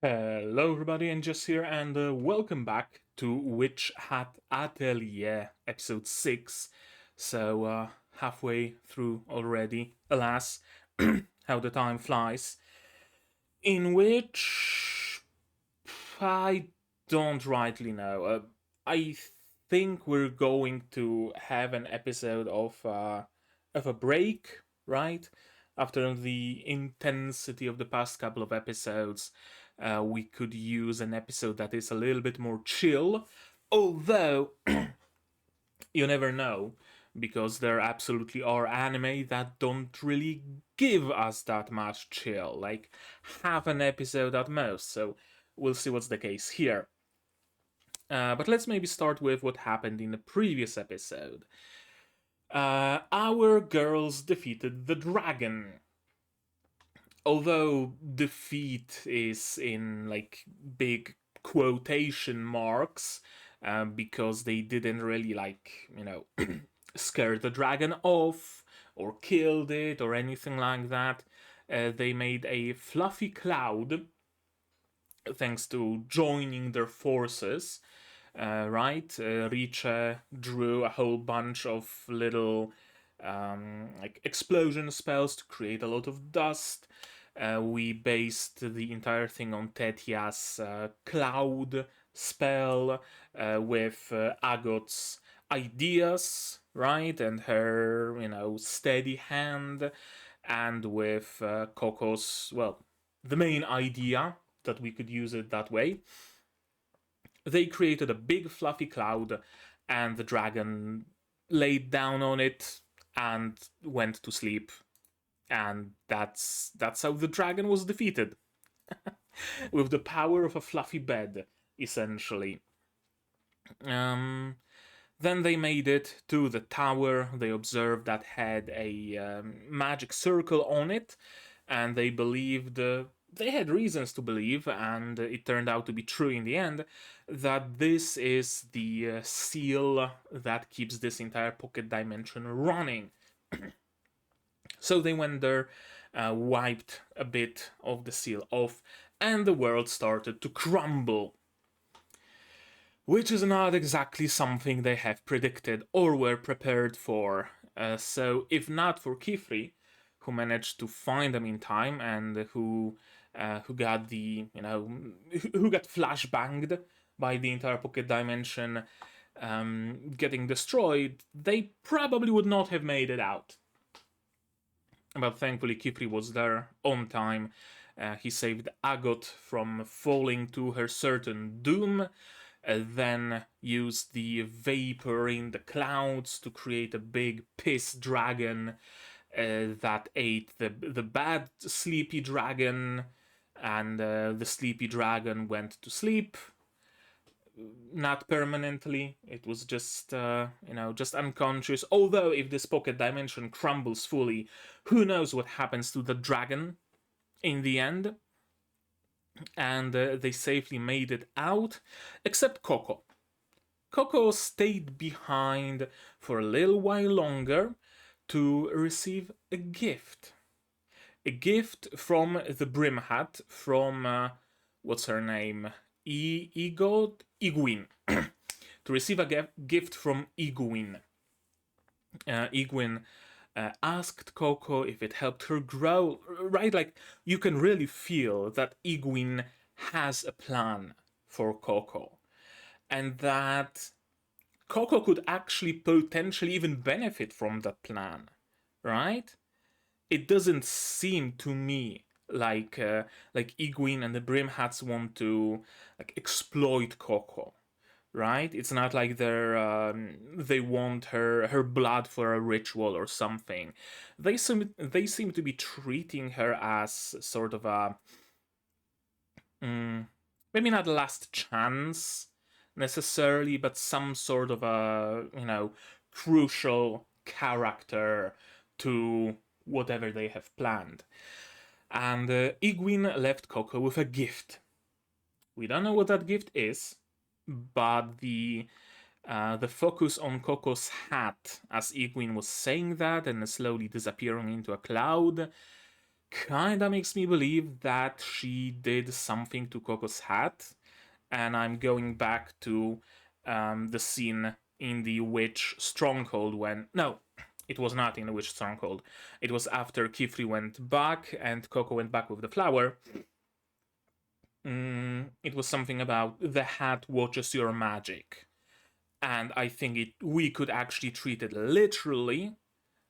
Hello everybody, and just here, and welcome back to Witch Hat Atelier, episode 6. So, halfway through already, alas, how the time flies. In which I don't rightly know. I think we're going to have an episode of a break, right? After the intensity of the past couple of episodes, we could use an episode that is a little bit more chill. Although you never know, because there absolutely are anime that don't really give us that much chill, like half an episode at most. So we'll see what's the case here. But let's maybe start with what happened in the previous episode. Our girls defeated the dragon. Although defeat is in like big quotation marks, because they didn't really scare the dragon off or killed it or anything like that. They made a fluffy cloud thanks to joining their forces, right? Riche drew a whole bunch of little like explosion spells to create a lot of dust. We based the entire thing on Tetia's cloud spell with Agot's ideas, right? And her, steady hand, and with Coco's, well, the main idea that we could use it that way. They created a big fluffy cloud, and the dragon laid down on it and went to sleep. And that's how the dragon was defeated. With the power of a fluffy bed, essentially. Um, then they made it to the tower. They observed that had a magic circle on it, and they believed, they had reasons to believe, and it turned out to be true in the end, that this is the seal that keeps this entire pocket dimension running. So they went there, wiped a bit of the seal off, and the world started to crumble. Which is not exactly something they have predicted or were prepared for. So, if not for Qifrey, who managed to find them in time and who got who got flashbanged by the entire pocket dimension getting destroyed, they probably would not have made it out. But thankfully, Qifrey was there on time. He saved Agot from falling to her certain doom, then used the vapor in the clouds to create a big piss dragon that ate the bad sleepy dragon, and the sleepy dragon went to sleep. Not permanently, it was just just unconscious. Although if this pocket dimension crumbles fully, who knows what happens to the dragon in the end. And they safely made it out, except Coco. Coco stayed behind for a little while longer to receive a gift. A gift from the Brim Hat, from, what's her name? Iguin. To receive a gift from Iguin. Iguin asked Coco if it helped her grow, right? Like, you can really feel that Iguin has a plan for Coco, and that Coco could actually potentially even benefit from that plan, right? It doesn't seem to me like Iguin and the Brim Hats want to like exploit Coco, right? It's not like they want her blood for a ritual or something. They seem to be treating her as sort of a maybe not last chance necessarily, but some sort of a crucial character to whatever they have planned. And Iguin left Coco with a gift. We don't know what that gift is, but the focus on Coco's hat, as Iguin was saying that and slowly disappearing into a cloud, kinda makes me believe that she did something to Coco's hat, and I'm going back to the scene in the witch stronghold when no, it was not in the witch stronghold. It was after Qifrey went back and Coco went back with the flower. It was something about the hat watches your magic, and I think we could actually treat it literally,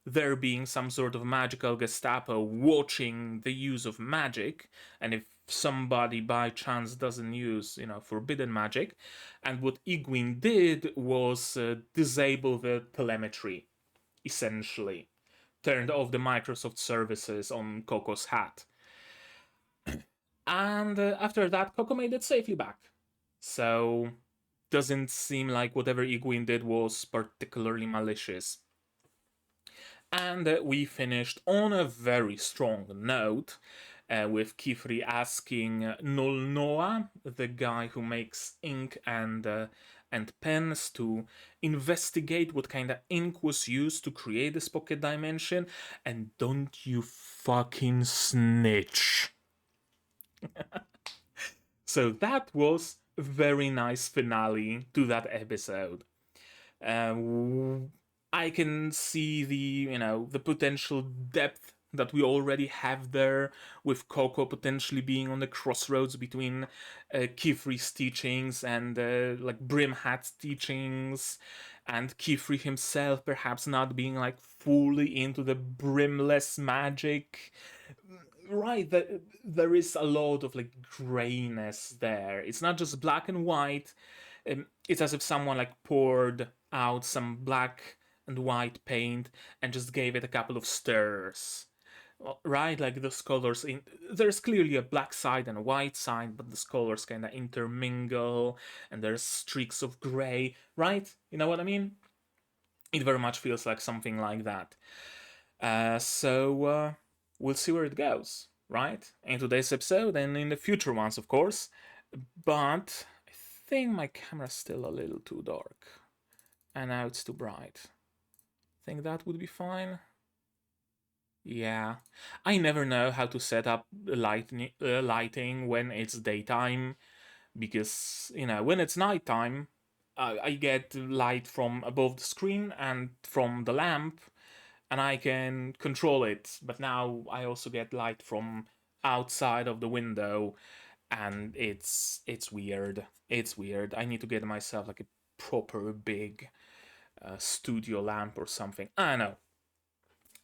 there being some sort of magical Gestapo watching the use of magic, and if somebody by chance doesn't use, forbidden magic, and what Iguin did was disable the telemetry, essentially, turned off the Microsoft services on Coco's hat. And after that, Coco made it safely back. So, doesn't seem like whatever Iguin did was particularly malicious. And we finished on a very strong note, with Qifrey asking Nolnoa, the guy who makes ink and pens, to investigate what kind of ink was used to create this pocket dimension, and don't you fucking snitch. So that was a very nice finale to that episode. I can see the potential depth that we already have there, with Coco potentially being on the crossroads between Qifrey's teachings and like Brim Hat's teachings, and Qifrey himself perhaps not being like fully into the brimless magic. Right, there is a lot of like grayness there. It's not just black and white. It's as if someone like poured out some black and white paint and just gave it a couple of stirs. Right, like those colors there's clearly a black side and a white side, but the colors kind of intermingle, and there's streaks of gray. Right, you know what I mean? It very much feels like something like that. So we'll see where it goes, right? In today's episode and in the future ones, of course. But I think my camera's still a little too dark. And now it's too bright. Think that would be fine? Yeah. I never know how to set up lighting when it's daytime. Because, when it's nighttime, I get light from above the screen and from the lamp, and I can control it. But now I also get light from outside of the window, and it's weird. It's weird. I need to get myself like a proper big studio lamp or something. I know.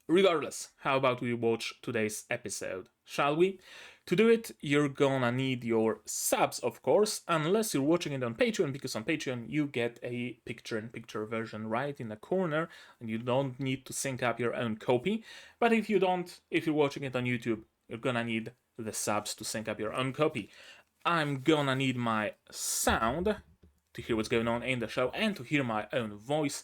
Regardless, how about we watch today's episode, shall we? To do it, you're gonna need your subs, of course, unless you're watching it on Patreon, because on Patreon you get a picture-in-picture version right in the corner, and you don't need to sync up your own copy. But if you're watching it on YouTube, you're gonna need the subs to sync up your own copy. I'm gonna need my sound to hear what's going on in the show and to hear my own voice.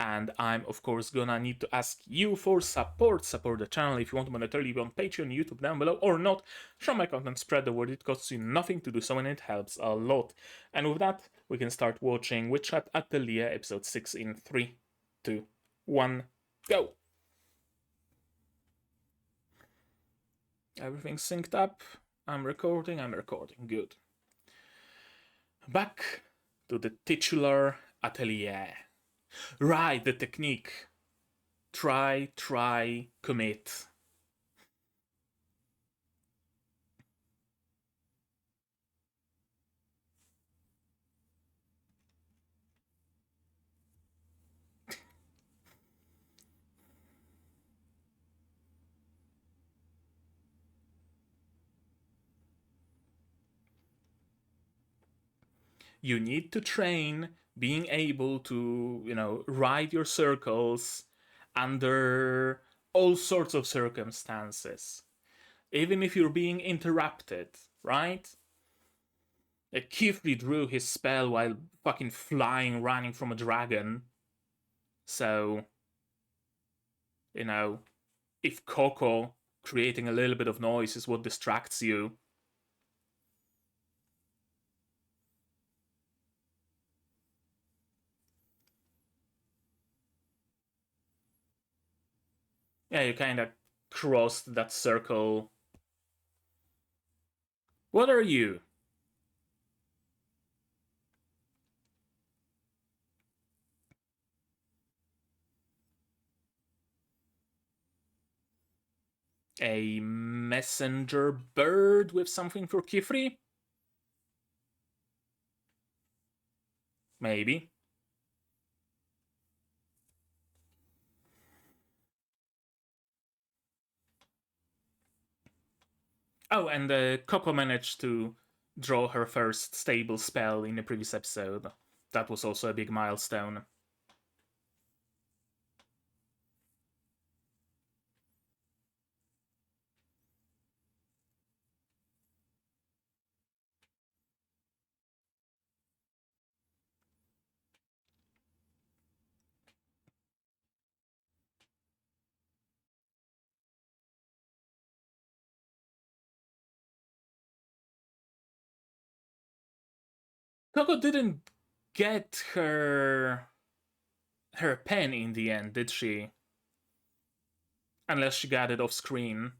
And I'm, of course, gonna need to ask you for support. Support the channel if you want to monetarily be on Patreon, YouTube down below, or not. Share my content, spread the word. It costs you nothing to do so, and it helps a lot. And with that, we can start watching Witch Hat Atelier episode 6 in 3, 2, 1, go! Everything's synced up. I'm recording. Good. Back to the titular atelier. Right, the technique. Try, commit. You need to train being able to, ride your circles under all sorts of circumstances. Even if you're being interrupted, right? Qifrey drew his spell while fucking flying, running from a dragon. So, if Coco creating a little bit of noise is what distracts you, yeah, you kind of crossed that circle. What are you? A messenger bird with something for Qifrey? Maybe. Oh, and Coco managed to draw her first stable spell in the previous episode. That was also a big milestone. Coco didn't get her pen in the end, did she? Unless she got it off screen.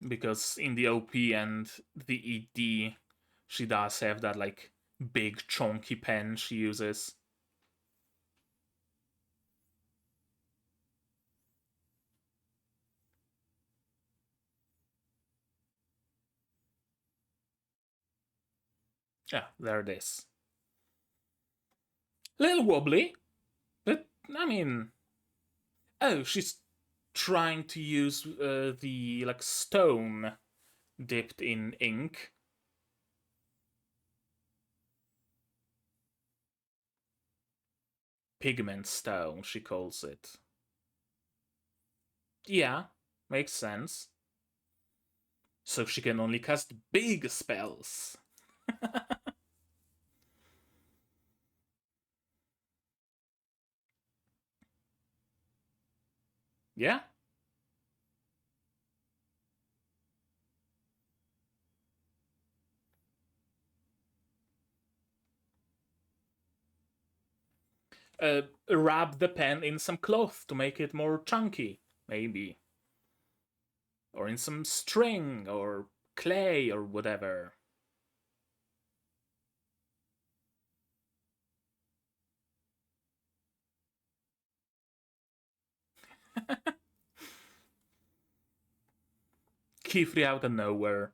Because in the OP and the ED, she does have that like big chunky pen she uses. Yeah, there it is. Little wobbly, but I mean, oh, she's trying to use the like stone dipped in ink. Pigment stone, she calls it. Yeah, makes sense. So she can only cast big spells. Yeah. Wrap the pen in some cloth to make it more chunky, maybe. Or in some string or clay or whatever. Qifrey out of nowhere.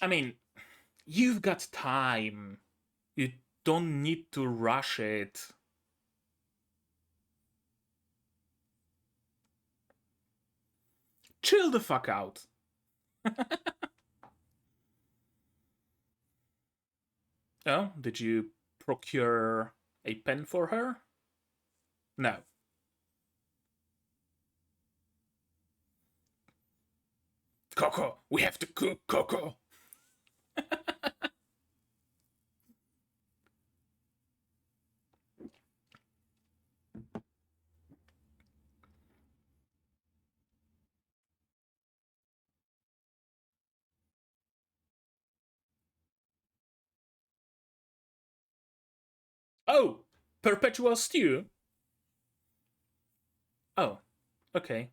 I mean, you've got time. You don't need to rush it. Chill the fuck out. Oh, did you procure a pen for her? No. Coco, we have to cook, Coco. Oh, perpetual stew? Oh, okay.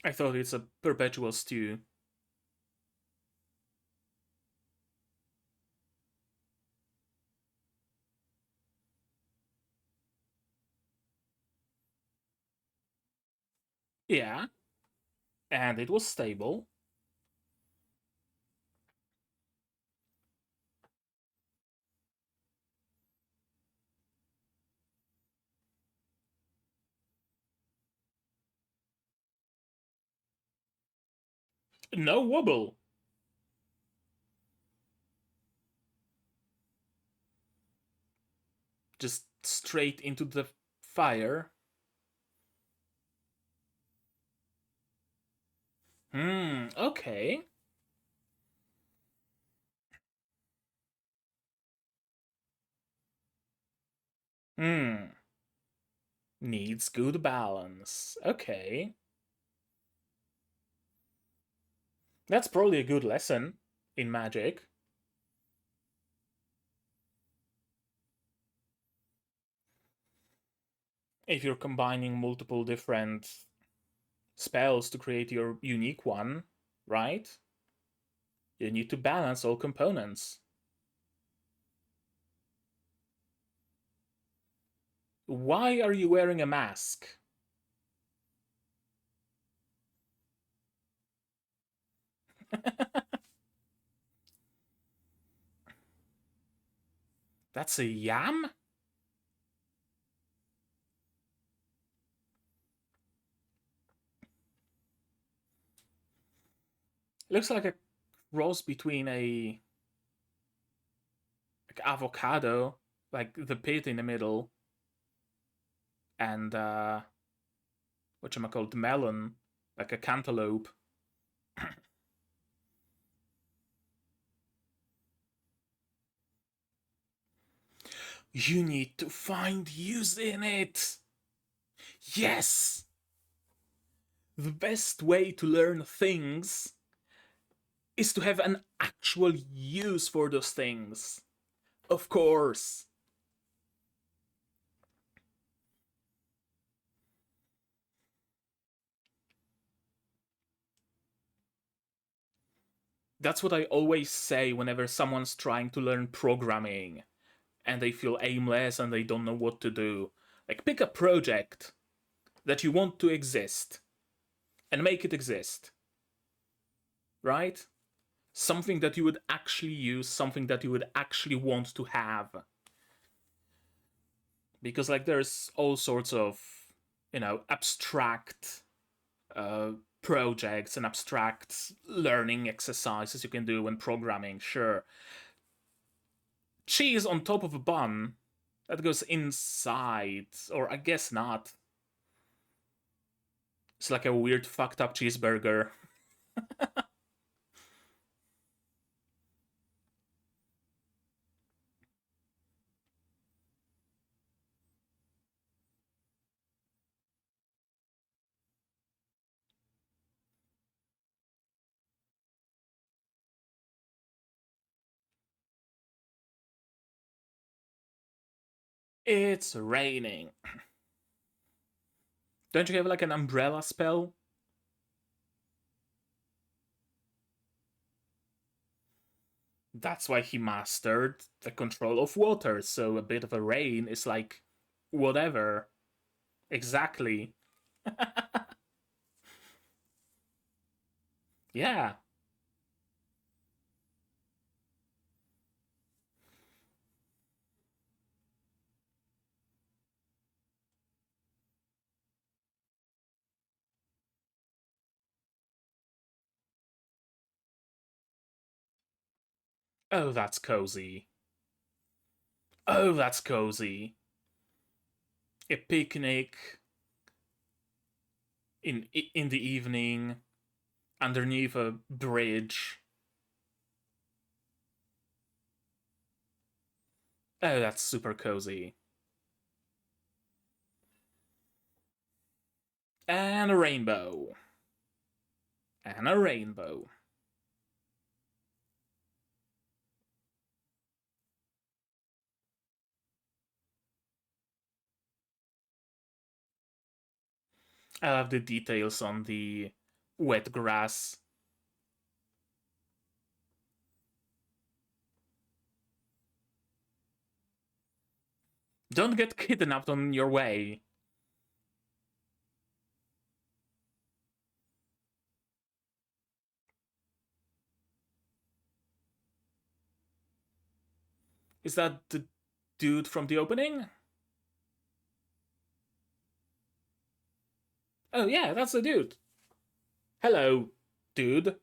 I thought it's a perpetual stew. Yeah, and it was stable. No wobble. Just straight into the fire. Okay. Hmm. Needs good balance. Okay. That's probably a good lesson in magic. If you're combining multiple different spells to create your unique one, right? You need to balance all components. Why are you wearing a mask? That's a yam? Looks like a cross between a like avocado, like the pit in the middle, and whatchamacallit, melon, like a cantaloupe. You need to find use in it. Yes! The best way to learn things is to have an actual use for those things. Of course. That's what I always say whenever someone's trying to learn programming and they feel aimless and they don't know what to do. Like, pick a project that you want to exist and make it exist, right? Something that you would actually use, something that you would actually want to have. Because, like, there's all sorts of, abstract uh, projects and abstract learning exercises you can do when programming, sure. Cheese on top of a bun that goes inside, or I guess not. It's like a weird fucked up cheeseburger. It's raining. Don't you have like an umbrella spell? That's why he mastered the control of water, so a bit of a rain is like whatever. Exactly. Yeah. Oh, that's cozy. Oh, that's cozy. A picnic in the evening underneath a bridge. Oh, that's super cozy. And a rainbow. And a rainbow. I love the details on the wet grass. Don't get kidnapped on your way. Is that the dude from the opening? Oh, yeah, that's the dude. Hello, dude.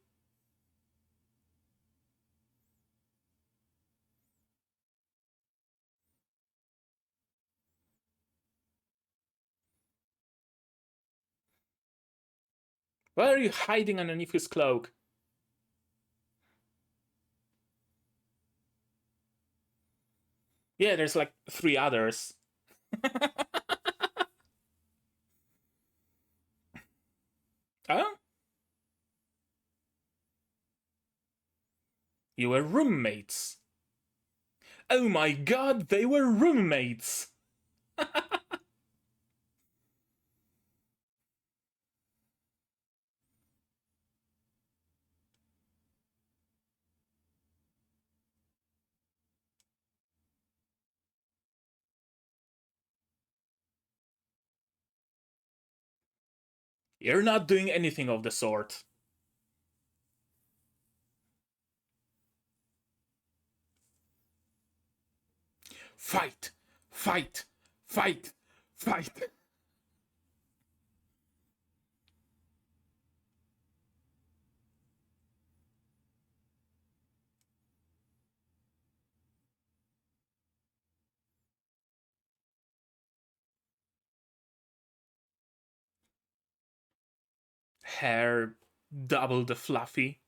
Why are you hiding underneath his cloak? Yeah, there's like three others. Oh? You were roommates. Oh my god, they were roommates! You're not doing anything of the sort. Fight! Fight! Fight! Fight! Hair double the fluffy.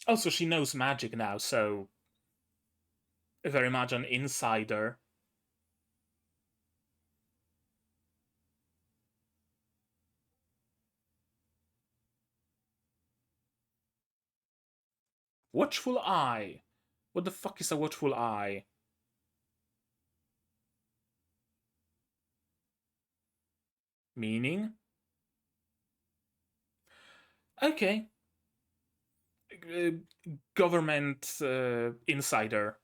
Also, she knows magic now, so very much an insider. Watchful eye. What the fuck is a watchful eye? Meaning? Okay. Uh, government insider.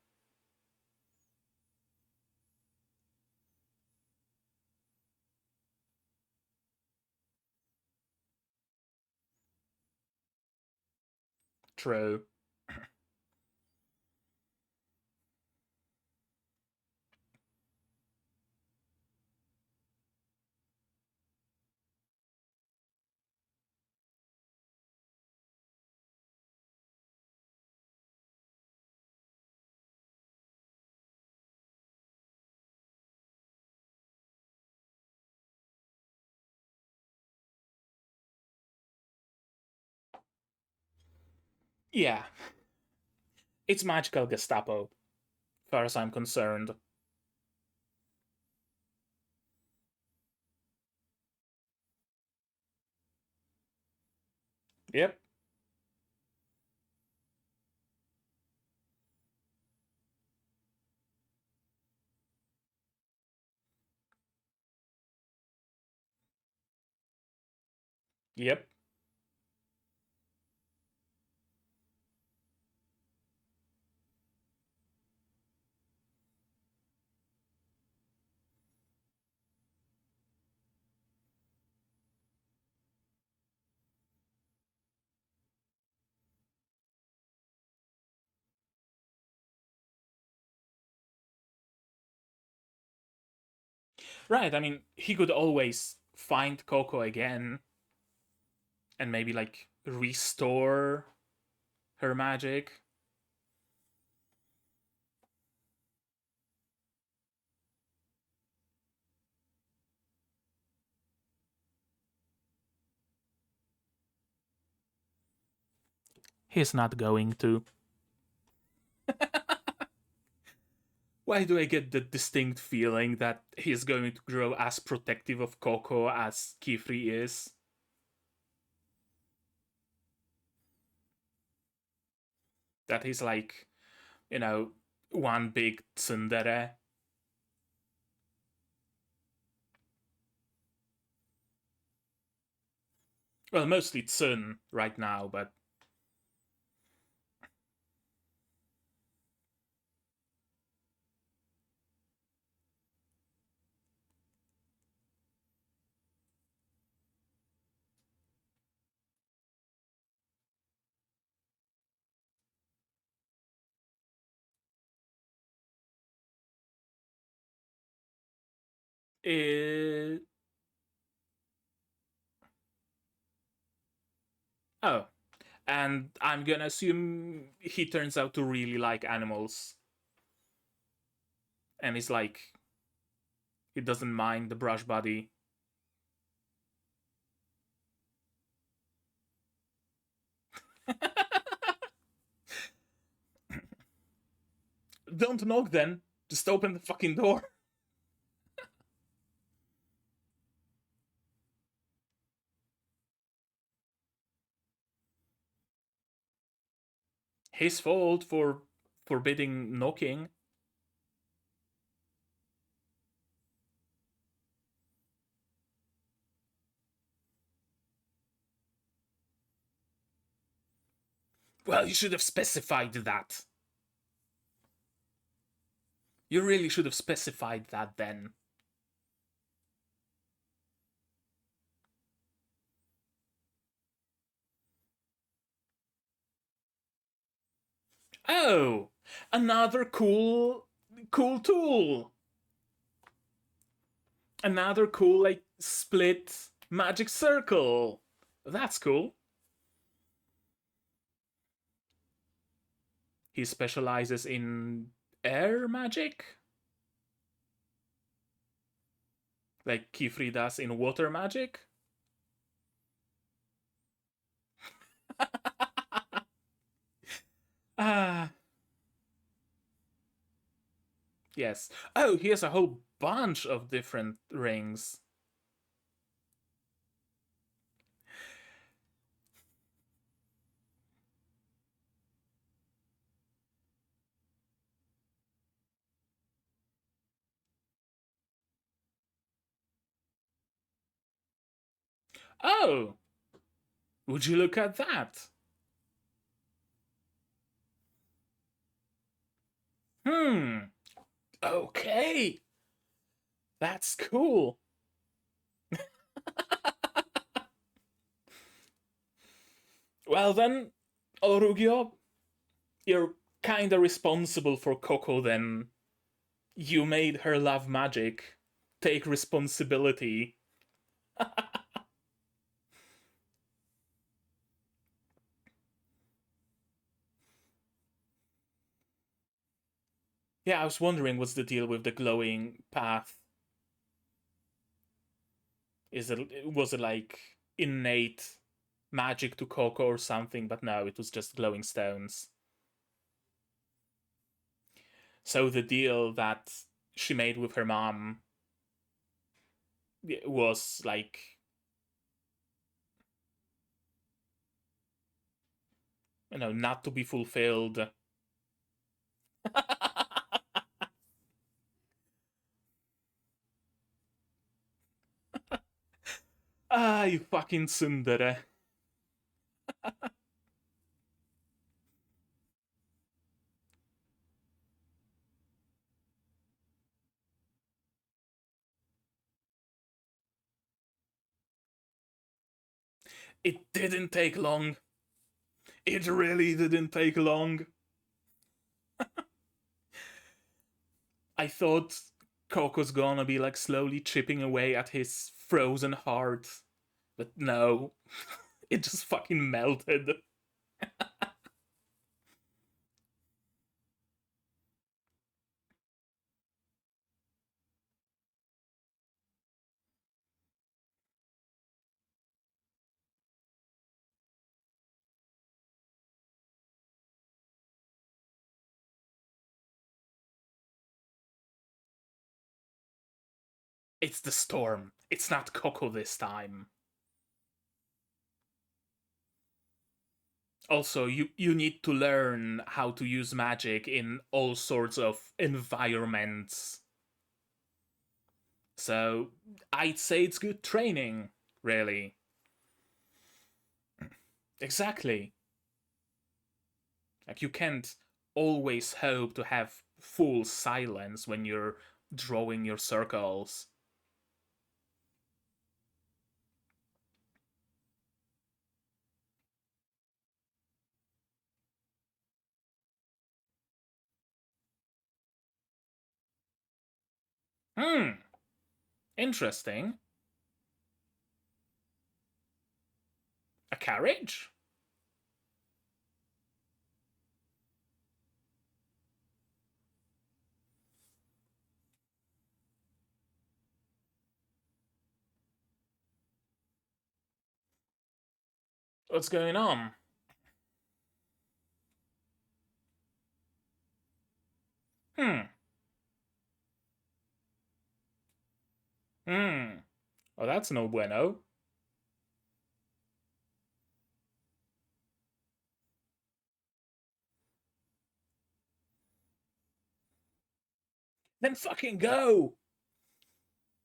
True. Yeah. It's magical Gestapo, far as I'm concerned. Yep. Yep. Right, I mean, he could always find Coco again and maybe, like, restore her magic. He's not going to. Why do I get the distinct feeling that he's going to grow as protective of Coco as Qifrey is? That he's like, you know, one big tsundere. Well, mostly Tsun right now, but it... Oh, and I'm gonna assume he turns out to really like animals. And he's like, he doesn't mind the brush buddy. don't knock then. Just open the fucking door. His fault for forbidding knocking. Well, you should have specified that. You really should have specified that then. Oh, another cool tool. Another cool, like, split magic circle. That's cool. He specializes in air magic? Like Qifrey does in water magic? Ah. Yes. Oh, he has a whole bunch of different rings. Oh! Would you look at that? Okay. That's cool. Well then, Orugio, you're kinda responsible for Coco then. You made her love magic. Take responsibility. Yeah, I was wondering what's the deal with the glowing path. Was it like innate magic to Coco or something? But no, it was just glowing stones. So the deal that she made with her mom was like, not to be fulfilled. Ah, you fucking tsundere. It didn't take long. It really didn't take long. I thought Coco's gonna be like slowly chipping away at his frozen heart. But no, it just fucking melted. It's the storm. It's not Coco this time. Also, you need to learn how to use magic in all sorts of environments. So, I'd say it's good training, really. Exactly. Like, you can't always hope to have full silence when you're drawing your circles. Hmm, interesting. A carriage? What's going on? Hmm. Hmm. Oh, that's no bueno. Then fucking go!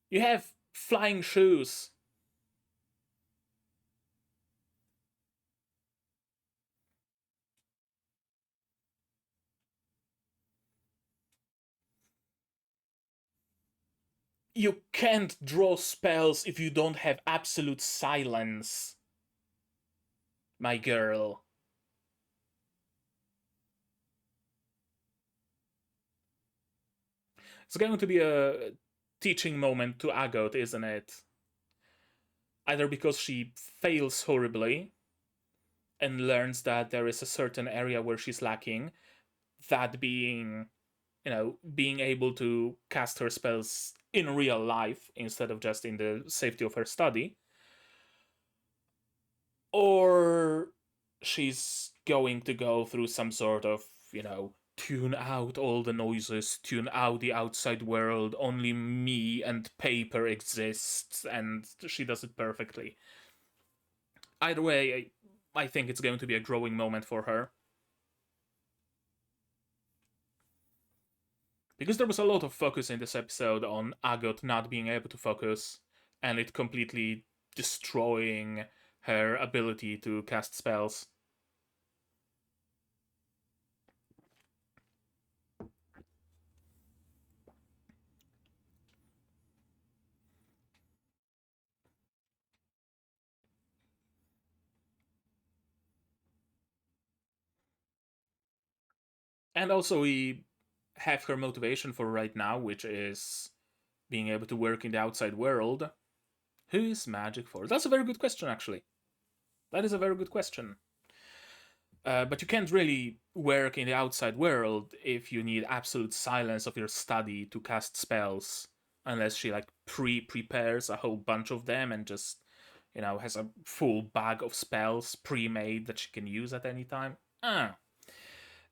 You have flying shoes. You can't draw spells if you don't have absolute silence, my girl. It's going to be a teaching moment to Agot, isn't it? Either because she fails horribly and learns that there is a certain area where she's lacking, that being, being able to cast her spells in real life instead of just in the safety of her study, or she's going to go through some sort of, tune out all the noises, tune out the outside world, only me and paper exists, and she does it perfectly. Either way, I think it's going to be a growing moment for her. Because there was a lot of focus in this episode on Agot not being able to focus, and it completely destroying her ability to cast spells. And also, we have her motivation for right now, which is being able to work in the outside world. Who is magic for? That's a very good question, actually. That is a very good question. But you can't really work in the outside world if you need absolute silence of your study to cast spells, unless she like prepares a whole bunch of them and just has a full bag of spells pre-made that she can use at any time.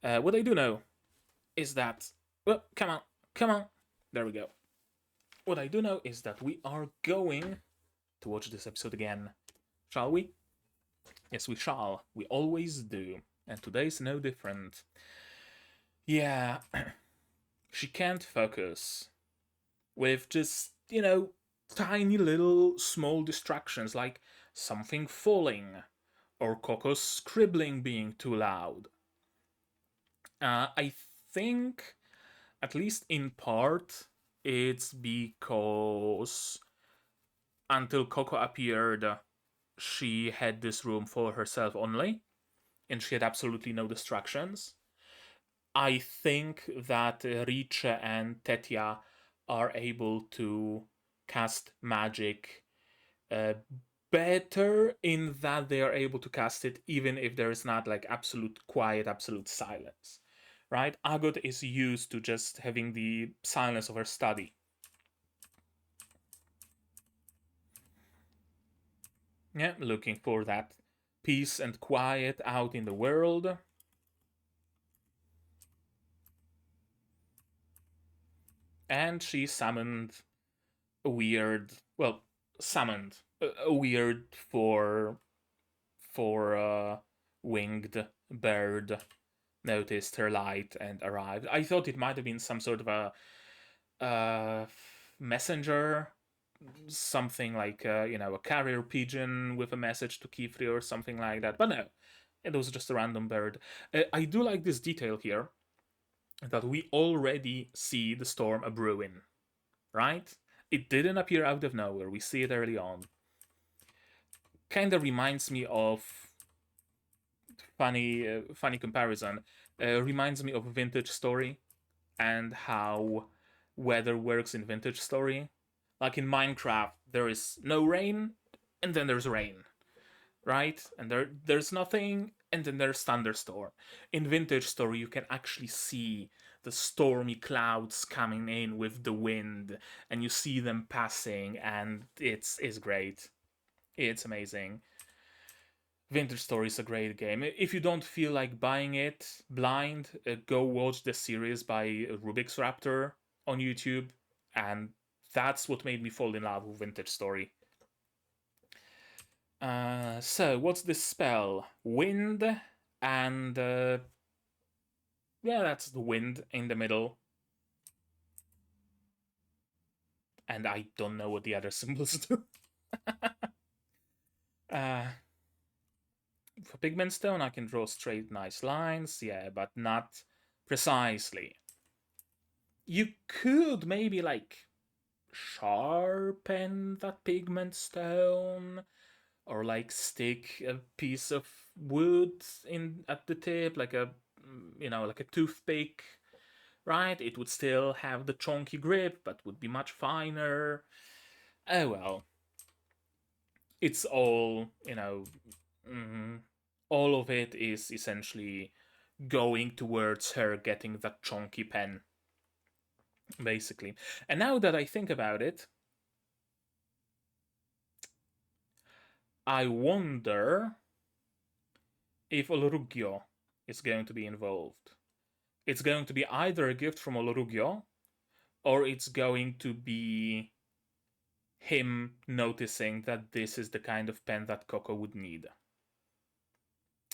What I do know is that, well, come on, there we go. What I do know is that we are going to watch this episode again, shall we? Yes, we shall. We always do. And today's no different. Yeah, she can't focus with just, tiny little small distractions like something falling or Coco's scribbling being too loud. I think, at least in part, it's because until Coco appeared, she had this room for herself only, and she had absolutely no distractions. I think that Riche and Tetia are able to cast magic uh, better in that they are able to cast it even if there is not like absolute quiet, absolute silence. Right? Agot is used to just having the silence of her study. Yeah, looking for that peace and quiet out in the world. And she summoned a weird, well, summoned a weird for winged bird noticed her light and arrived. I thought it might have been some sort of a uh, messenger, something like a carrier pigeon with a message to Qifrey or something like that. But no, it was just a random bird. I do like this detail here that we already see the storm a brewing, right? It didn't appear out of nowhere. We see it early on. Kind of reminds me of funny comparison. Reminds me of Vintage Story and how weather works in Vintage Story. Like in Minecraft, there is no rain, and then there's rain, right? And there's nothing, and then there's thunderstorm. In Vintage Story, you can actually see the stormy clouds coming in with the wind, and you see them passing, and it's great. It's amazing. Winter Story is a great game. If you don't feel like buying it blind, go watch the series by Rubik's Raptor on YouTube, and that's what made me fall in love with Winter Story. So, what's this spell? Wind, and yeah, that's the wind in the middle. And I don't know what the other symbols do. For pigment stone, I can draw straight, nice lines, yeah, but not precisely. You could maybe like sharpen that pigment stone, or like stick a piece of wood in at the tip, like a like a toothpick, right? It would still have the chunky grip, but would be much finer. Oh well, it's all all of it is essentially going towards her getting that chunky pen, basically. And now that I think about it, I wonder if Olorugyo is going to be involved. It's going to be either a gift from Olorugyo, or it's going to be him noticing that this is the kind of pen that Coco would need.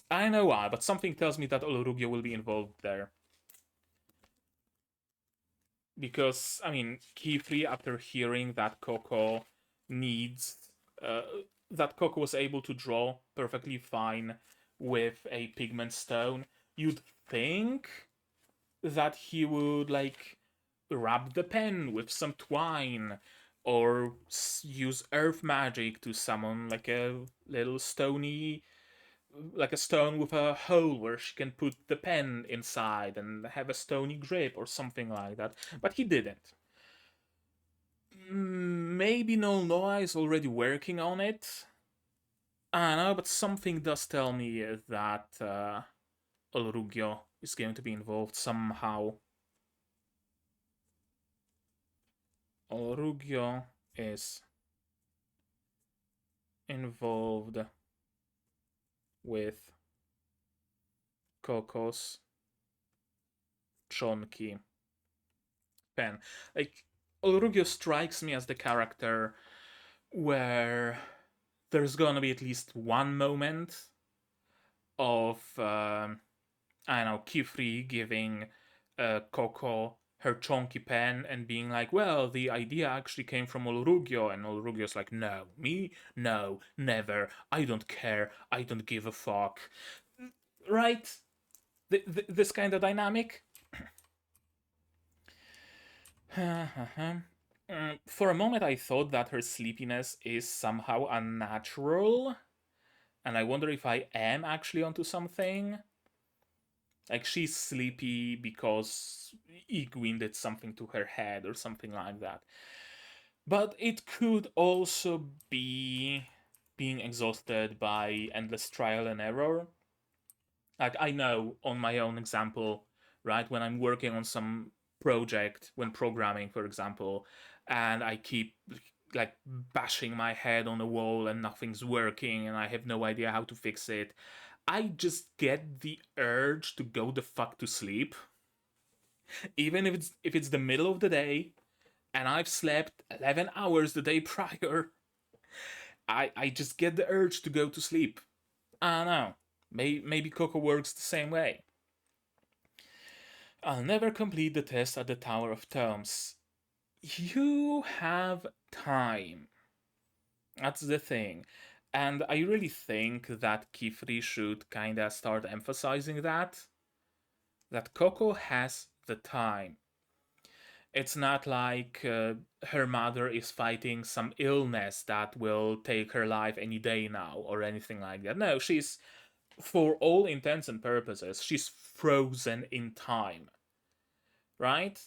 I know why, but something tells me that Olorugyo will be involved there. Because, I mean, Qifrey, after hearing that Coco needs, uh, that Coco was able to draw perfectly fine with a pigment stone, you'd think that he would, like, rub the pen with some twine or use earth magic to summon, like, a little stony, like a stone with a hole where she can put the pen inside and have a stony grip or something like that. But he didn't. Maybe Null Noah is already working on it. I don't know, but something does tell me that Olorugyo is going to be involved somehow. Olorugyo is involved with Coco's chunky pen. Like, Olorugyo strikes me as the character where there's gonna be at least one moment of I don't know, Qifrey giving Coco her chunky pen and being like, well, the idea actually came from Olorugyo, and Olorugyo's like, no, me? No, never. I don't care. I don't give a fuck. Right? This kind of dynamic? For a moment, I thought that her sleepiness is somehow unnatural, and I wonder if I am actually onto something. Like, she's sleepy because Iguin did something to her head or something like that. But it could also be being exhausted by endless trial and error. Like, I know on my own example, right, when I'm working on some project, when programming, for example, and I keep like bashing my head on the wall and nothing's working and I have no idea how to fix it, I just get the urge to go the fuck to sleep. Even if it's the middle of the day and I've slept 11 hours the day prior, I just get the urge to go to sleep. I don't know. Maybe Coco works the same way. I'll never complete the test at the Tower of Tomes. You have time. That's the thing. And I really think that Qifrey should kinda start emphasizing that. That Coco has the time. It's not like her mother is fighting some illness that will take her life any day now or anything like that. No, she's, for all intents and purposes, she's frozen in time. Right?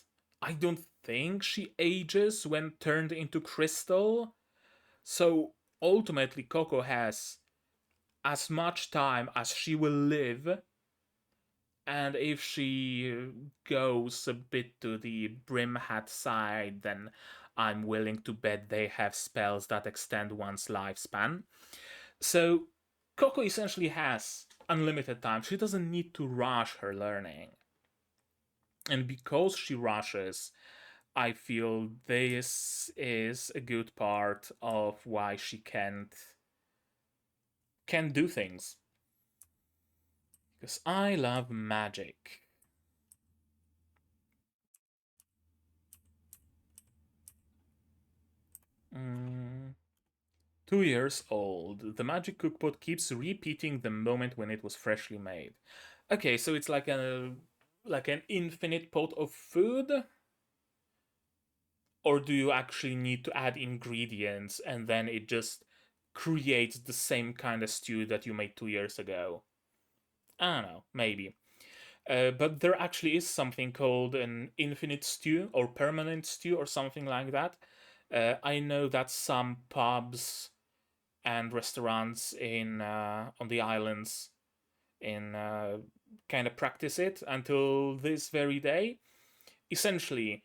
I don't think she ages when turned into crystal. So ultimately, Coco has as much time as she will live. And if she goes a bit to the Brim Hat side, then I'm willing to bet they have spells that extend one's lifespan. So Coco essentially has unlimited time. She doesn't need to rush her learning. And because she rushes, I feel this is a good part of why she can't do things. Because I love magic. Mm, 2 years old. The magic cookpot keeps repeating the moment when it was freshly made. Okay, so it's like an infinite pot of food? Or do you actually need to add ingredients and then it just creates the same kind of stew that you made 2 years ago? I don't know, maybe. But there actually is something called an infinite stew or permanent stew or something like that. I know that some pubs and restaurants in on the islands in kind of practice it until this very day. Essentially,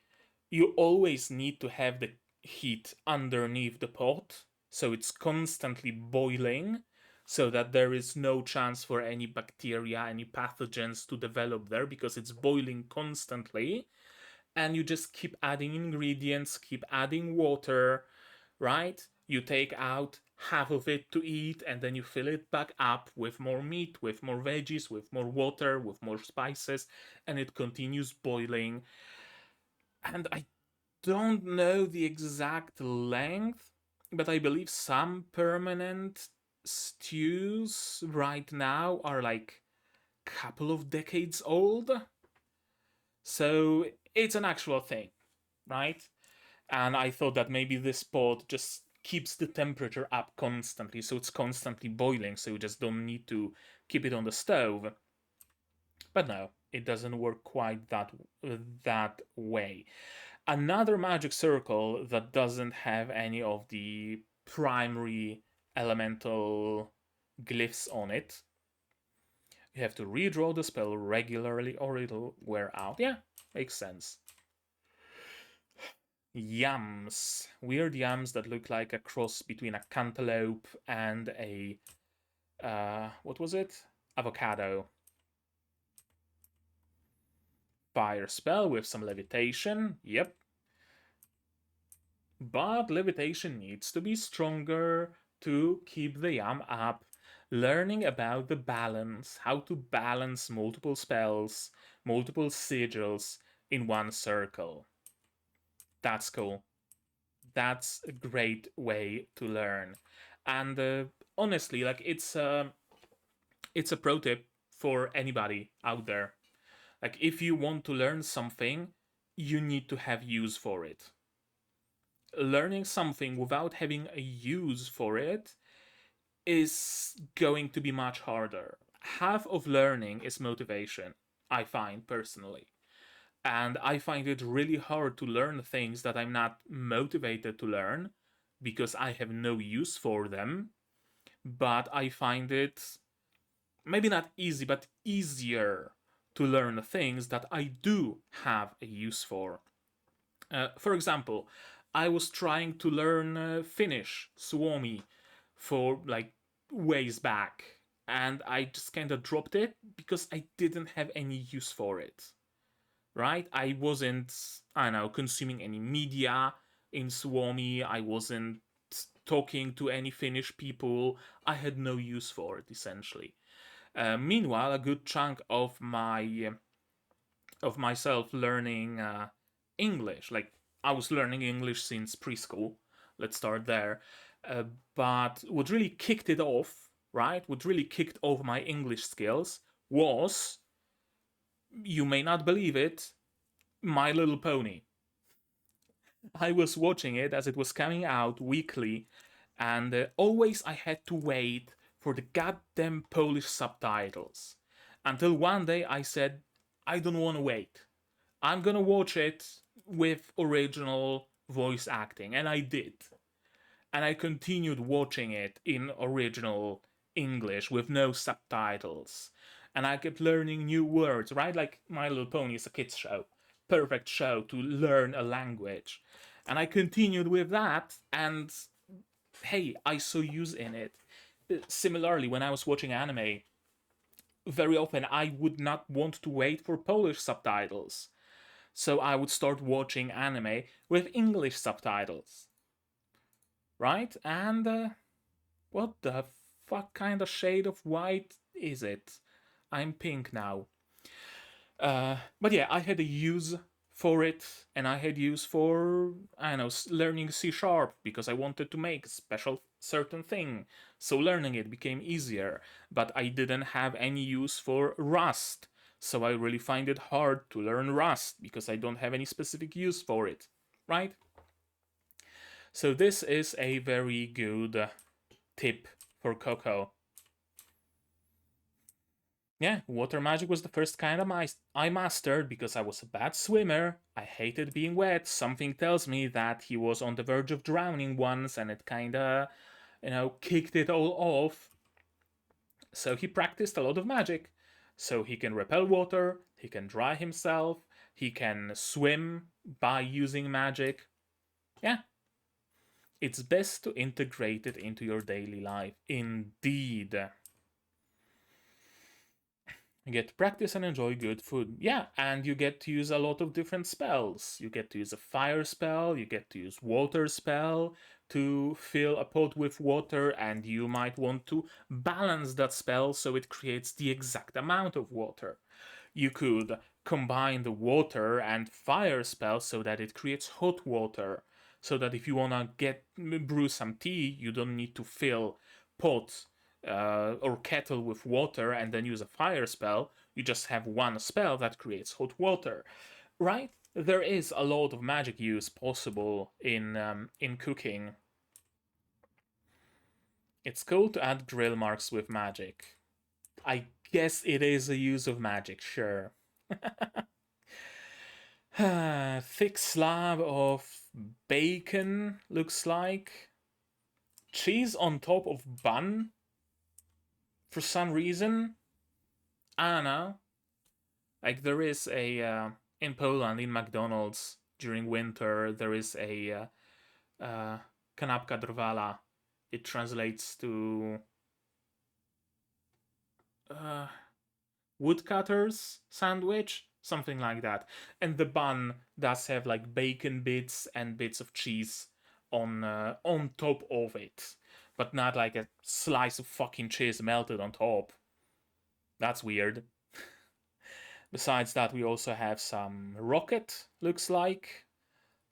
you always need to have the heat underneath the pot, so it's constantly boiling, so that there is no chance for any bacteria, any pathogens to develop there because it's boiling constantly. And you just keep adding ingredients, keep adding water, right? You take out half of it to eat and then you fill it back up with more meat, with more veggies, with more water, with more spices, and it continues boiling. And I don't know the exact length, but I believe some permanent stews right now are like a couple of decades old. So it's an actual thing, right? And I thought that maybe this pot just keeps the temperature up constantly, so it's constantly boiling, so you just don't need to keep it on the stove. But no, it doesn't work quite that way. Another magic circle that doesn't have any of the primary elemental glyphs on it. You have to redraw the spell regularly or it'll wear out. Yeah, makes sense. Yams. Weird yams that look like a cross between a cantaloupe and a what was it? Avocado. Fire spell with some levitation. Yep. But levitation needs to be stronger to keep the yam up. Learning about the balance, how to balance multiple spells, multiple sigils in one circle. That's cool. That's a great way to learn. And honestly, like it's a pro tip for anybody out there. Like if you want to learn something, you need to have use for it. Learning something without having a use for it is going to be much harder. Half of learning is motivation, I find personally. And I find it really hard to learn things that I'm not motivated to learn because I have no use for them. But I find it maybe not easy, but easier to learn things that I do have a use for. For example, I was trying to learn Finnish, Suomi, for like ways back, and I just kind of dropped it because I didn't have any use for it. Right? I wasn't, I don't know, consuming any media in Suomi. I wasn't talking to any Finnish people. I had no use for it essentially. Meanwhile, a good chunk of myself learning English. Like I was learning English since preschool. Let's start there. Uh, but what really kicked it off, right? What really kicked off my English skills was, you may not believe it, My Little Pony. I was watching it as it was coming out weekly, and always I had to wait for the goddamn Polish subtitles. Until one day I said, I don't want to wait. I'm gonna watch it with original voice acting, and I did. And I continued watching it in original English with no subtitles. And I kept learning new words, right? Like My Little Pony is a kids show. Perfect show to learn a language. And I continued with that, and hey, I saw use in it. similarly, when I was watching anime, very often I would not want to wait for Polish subtitles. So I would start watching anime with English subtitles. Right? And what the fuck kind of shade of white is it? I'm pink now. But yeah, I had a use for it, and I had use for, I don't know, learning C sharp because I wanted to make a special certain thing. So learning it became easier, but I didn't have any use for Rust. So I really find it hard to learn Rust because I don't have any specific use for it, right? So this is a very good tip for Coco. Yeah, water magic was the first kind of I mastered because I was a bad swimmer. I hated being wet. Something tells me that he was on the verge of drowning once and it kinda, kicked it all off. So he practiced a lot of magic. So he can repel water, he can dry himself, he can swim by using magic. Yeah. It's best to integrate it into your daily life. Indeed. You get to practice and enjoy good food. Yeah, and you get to use a lot of different spells. You get to use a fire spell, you get to use water spell to fill a pot with water, and you might want to balance that spell so it creates the exact amount of water. You could combine the water and fire spell so that it creates hot water. So that if you wanna brew some tea, you don't need to fill pot or kettle with water and then use a fire spell. You just have one spell that creates hot water, right? There is a lot of magic use possible in cooking. It's cool to add grill marks with magic. I guess it is a use of magic, sure. Thick slab of bacon, looks like. Cheese on top of bun? For some reason? I don't know. Like, there is in Poland, in McDonald's, during winter, there is a kanapka drwala. It translates to woodcutter's sandwich, something like that. And the bun does have like bacon bits and bits of cheese on top of it, but not like a slice of fucking cheese melted on top. That's weird. Besides that, we also have some rocket, looks like,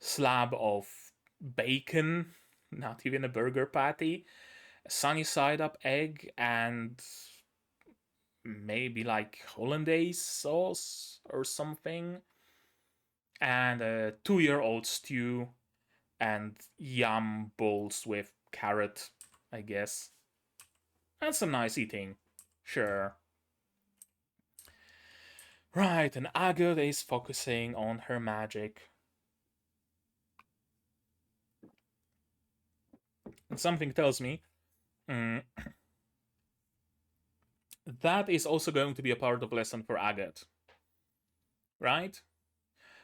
slab of bacon, not even a burger patty, a sunny side up egg, and maybe like hollandaise sauce or something, and a 2-year-old stew, and yum bowls with carrot, I guess. And some nice eating, sure. Right, and Agatha is focusing on her magic. And something tells me that is also going to be a part of lesson for Agatha. Right?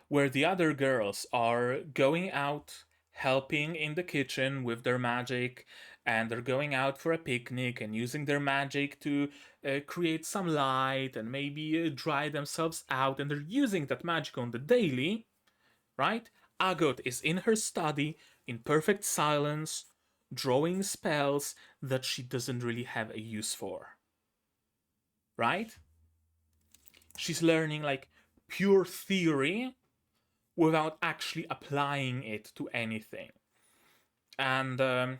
Where the other girls are going out helping in the kitchen with their magic, and they're going out for a picnic and using their magic to create some light and maybe dry themselves out, and they're using that magic on the daily, right? Agot is in her study in perfect silence, drawing spells that she doesn't really have a use for, right? She's learning like pure theory without actually applying it to anything. And I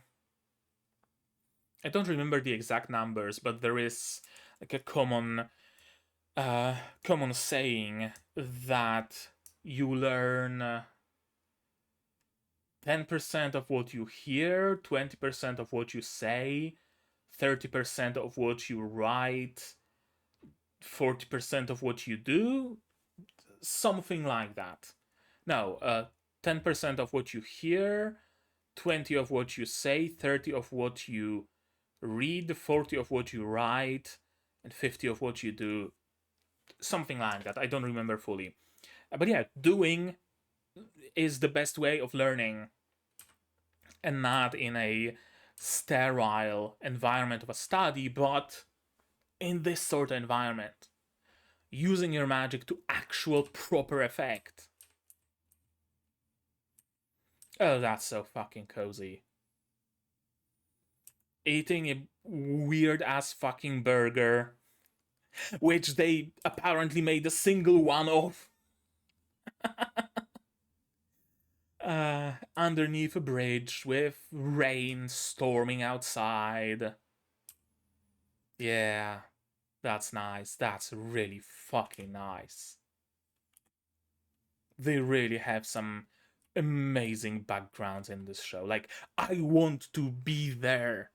don't remember the exact numbers, but there is like a common saying that you learn 10% of what you hear, 20% of what you say, 30% of what you write, 40% of what you do, something like that. No, 10% of what you hear, 20 of what you say, 30 of what you read, 40 of what you write, and 50 of what you do. Something like that. I don't remember fully. But yeah, doing is the best way of learning, and not in a sterile environment of a study, but in this sort of environment, using your magic to actual proper effect. Oh, that's so fucking cozy. Eating a weird ass fucking burger, which they apparently made a single one of. Underneath a bridge with rain storming outside. Yeah, that's nice. That's really fucking nice. They really have some amazing backgrounds in this show. Like, I want to be there,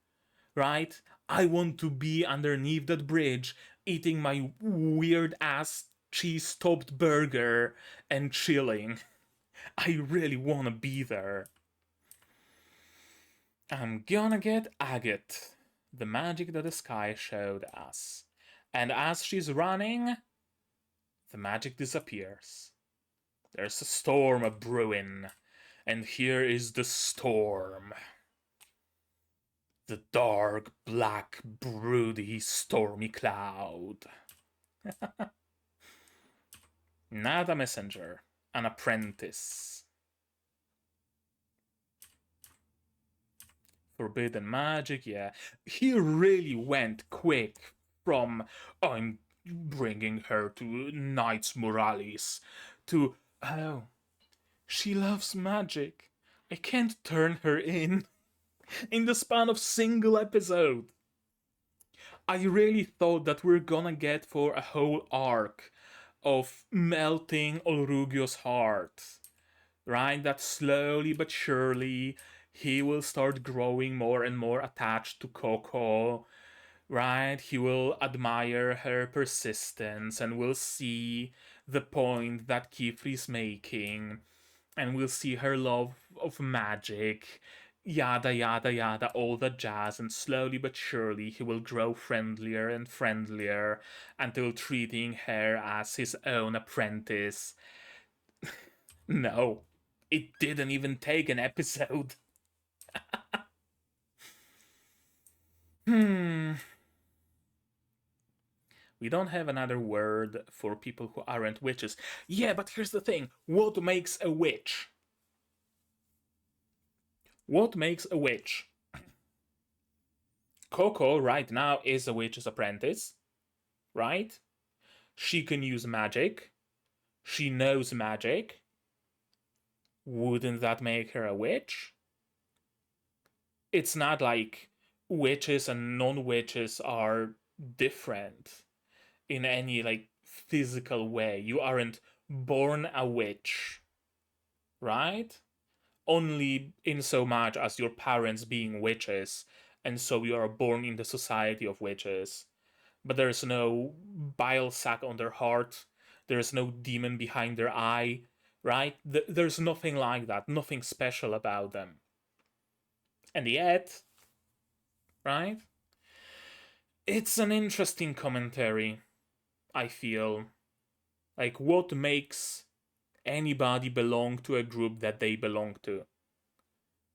right? I want to be underneath that bridge eating my weird ass cheese topped burger and chilling. I really want to be there. I'm gonna get agate, the magic that the sky showed us. And as she's running, the magic disappears. There's a storm a brewing, and here is the storm. The dark, black, broody, stormy cloud. Not a messenger, an apprentice. Forbidden magic, yeah. He really went quick from I'm bringing her to Knights Morales to, oh, she loves magic. I can't turn her in the span of single episode. I really thought that we're gonna get for a whole arc of melting Olrugio's heart, right? That slowly but surely he will start growing more and more attached to Coco, right? He will admire her persistence and will see the point that Qifrey's making, and we'll see her love of magic, yada yada yada, all the jazz, and slowly but surely he will grow friendlier and friendlier until treating her as his own apprentice. No, it didn't even take an episode. We don't have another word for people who aren't witches. Yeah, but here's the thing. What makes a witch? What makes a witch? Coco right now is a witch's apprentice, right? She can use magic. She knows magic. Wouldn't that make her a witch? It's not like witches and non-witches are different in any like physical way. You aren't born a witch, right? Only in so much as your parents being witches, and so you are born in the society of witches. But there's no bile sac on their heart. There's no demon behind their eye, right? There's nothing like that. Nothing special about them. And yet, right? It's an interesting commentary, I feel. Like, what makes anybody belong to a group that they belong to,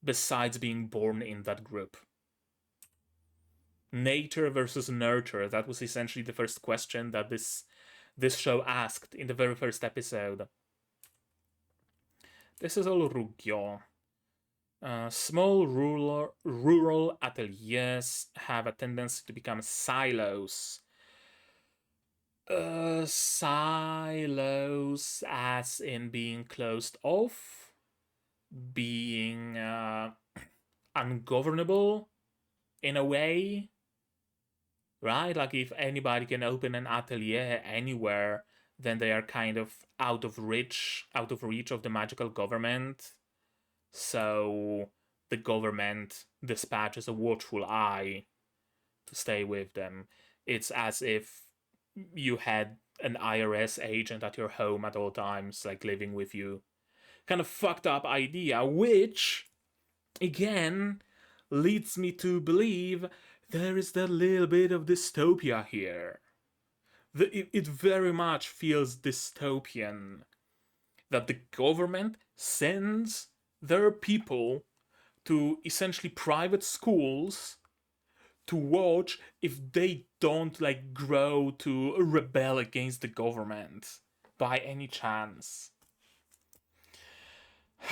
besides being born in that group? Nature versus nurture. That was essentially the first question that this show asked in the very first episode. This is all Rugyo. Small rural ateliers have a tendency to become silos. Silos as in being closed off, being ungovernable in a way, right? Like if anybody can open an atelier anywhere, then they are kind of out of reach of the magical government. So the government dispatches a watchful eye to stay with them. It's as if you had an IRS agent at your home at all times, like living with you. Kind of fucked up idea, which, again, leads me to believe there is that little bit of dystopia here. It very much feels dystopian that the government sends their people to essentially private schools to watch if they don't like grow to rebel against the government by any chance.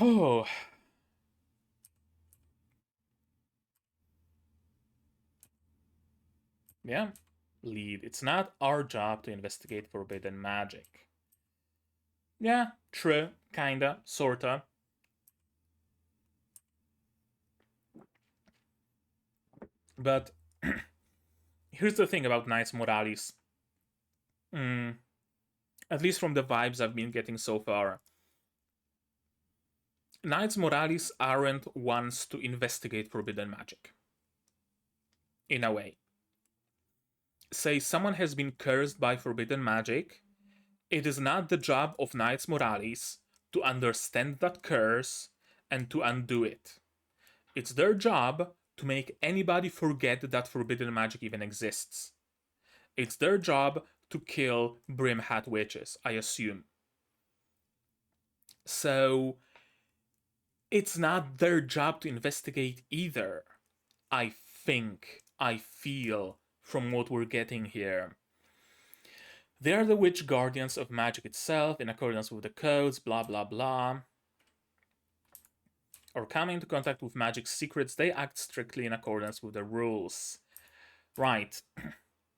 Oh. Yeah. Lead. It's not our job to investigate forbidden magic. Yeah, true. Kinda. Sorta. But here's the thing about Knights Morales. At least from the vibes I've been getting so far. Knights Morales aren't ones to investigate forbidden magic. In a way. Say someone has been cursed by forbidden magic, it is not the job of Knights Morales to understand that curse and to undo it. It's their job to make anybody forget that forbidden magic even exists. It's their job to kill Brim Hat witches, I assume. So, it's not their job to investigate either. I feel, from what we're getting here. They are the witch guardians of magic itself, in accordance with the codes, blah blah blah. Or coming into contact with magic's secrets, they act strictly in accordance with the rules. Right.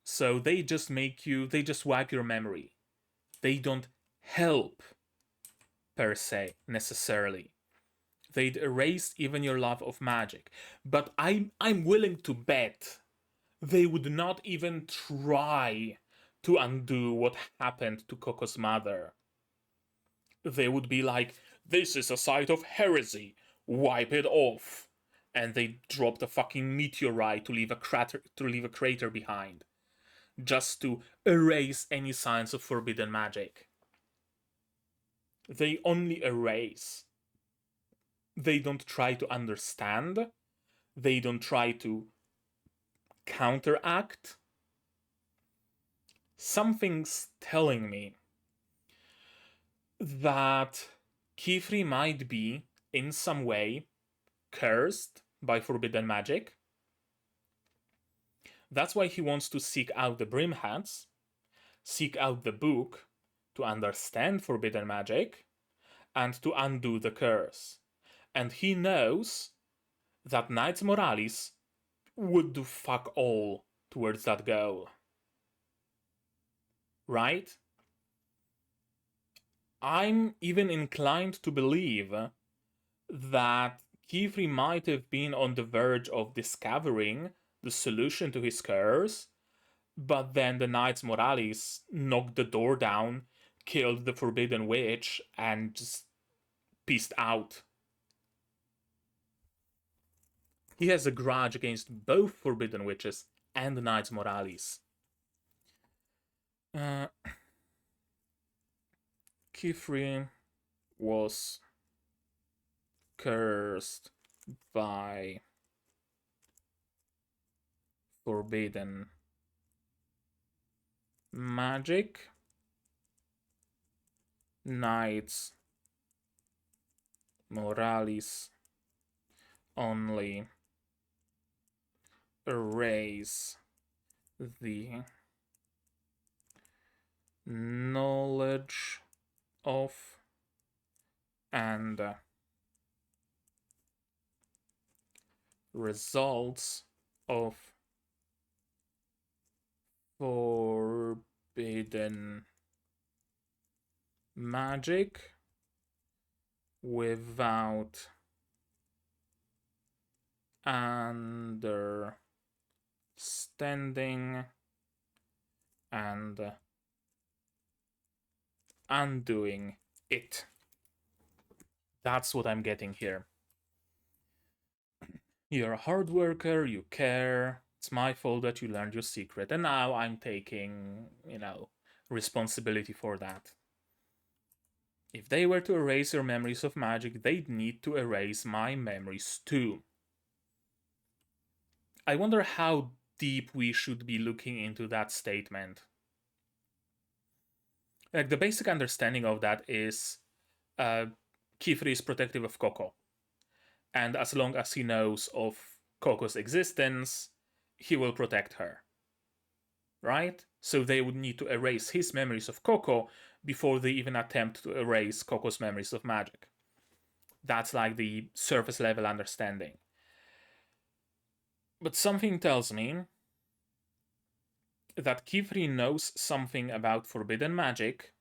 So they just wipe your memory. They don't help, per se, necessarily. They'd erase even your love of magic. But I'm willing to bet they would not even try to undo what happened to Coco's mother. They would be like, this is a site of heresy, wipe it off. And they dropped a fucking meteorite to leave a crater behind. Just to erase any signs of forbidden magic. They only erase. They don't try to understand. They don't try to counteract. Something's telling me that Qifrey might be, in some way, cursed by forbidden magic. That's why he wants to seek out the Brim Hats, seek out the book to understand forbidden magic, and to undo the curse. And he knows that Knights Morales would do fuck all towards that goal. Right? I'm even inclined to believe that Qifrey might have been on the verge of discovering the solution to his curse, but then the Knights Morales knocked the door down, killed the Forbidden Witch, and just peaced out. He has a grudge against both Forbidden Witches and the Knights Morales. Qifrey was cursed by forbidden magic. Knights Morales only erase the knowledge of and results of forbidden magic without understanding and undoing it. That's what I'm getting here. You're a hard worker, you care. It's my fault that you learned your secret, and now I'm taking, responsibility for that. If they were to erase your memories of magic, they'd need to erase my memories too. I wonder how deep we should be looking into that statement. Like, the basic understanding of that is Qifrey is protective of Coco. And as long as he knows of Coco's existence, he will protect her. Right? So they would need to erase his memories of Coco before they even attempt to erase Coco's memories of magic. That's like the surface level understanding. But something tells me that Qifrey knows something about forbidden magic,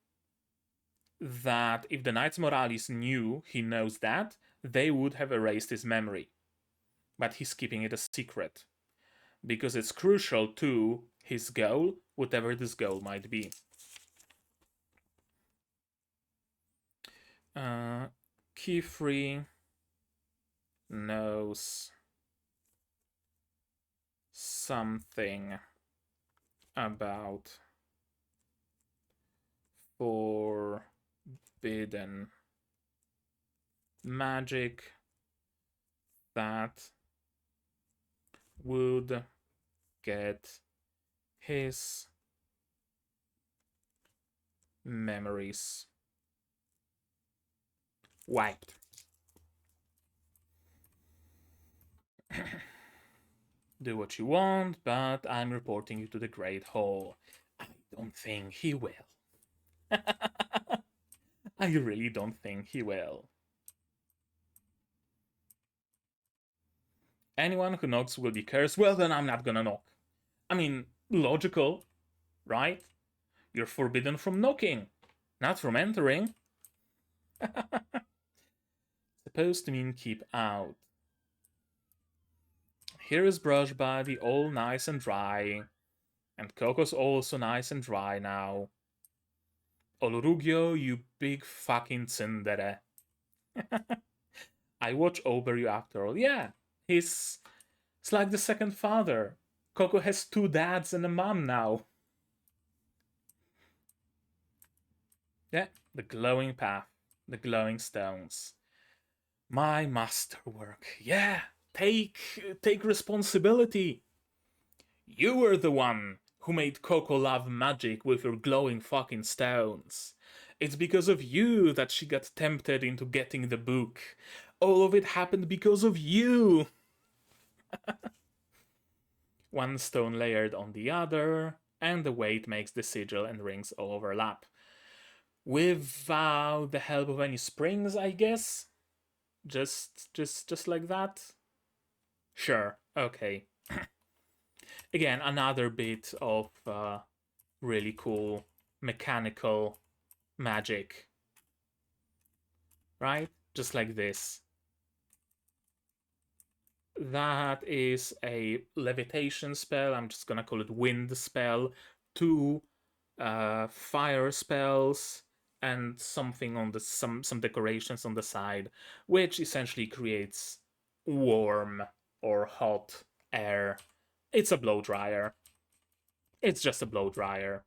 that if the Knights Moralis knew he knows that, they would have erased his memory. But he's keeping it a secret, because it's crucial to his goal, whatever this goal might be. Qifrey knows something about forbidden magic that would get his memories wiped. Do what you want, but I'm reporting you to the Great Hall. I don't think he will. I really don't think he will. Anyone who knocks will be cursed. Well, then I'm not gonna knock. I mean, logical, right? You're forbidden from knocking, not from entering. Supposed to mean keep out. Here is Brush Body, all nice and dry. And Coco's also nice and dry now. Olorugio, you big fucking tsundere. I watch over you after all. Yeah, it's like the second father. Coco has 2 dads and a mom now. Yeah, the glowing path, the glowing stones. My masterwork. Yeah, take responsibility. You were the one who made Coco love magic with your glowing fucking stones. It's because of you that she got tempted into getting the book. All of it happened because of you. One stone layered on the other, and the weight makes the sigil and rings overlap. Without the help of any springs, I guess? Just like that? Sure, okay. Again, another bit of really cool mechanical magic. Right? Just like this. That is a levitation spell. I'm just gonna call it wind spell. 2 fire spells and something on the some decorations on the side, which essentially creates warm or hot air. It's a blow dryer. It's just a blow dryer.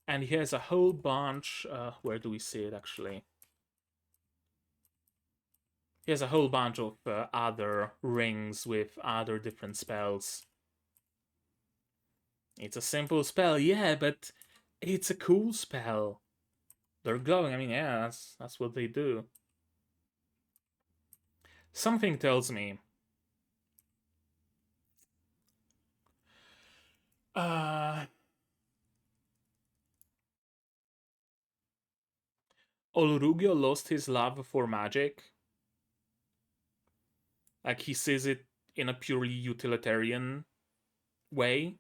And he has a whole bunch. Where do we see it actually? He has a whole bunch of other rings with other different spells. It's a simple spell, yeah, but it's a cool spell. They're glowing. I mean, yeah, that's what they do. Something tells me Olrugio lost his love for magic. Like, he sees it in a purely utilitarian way,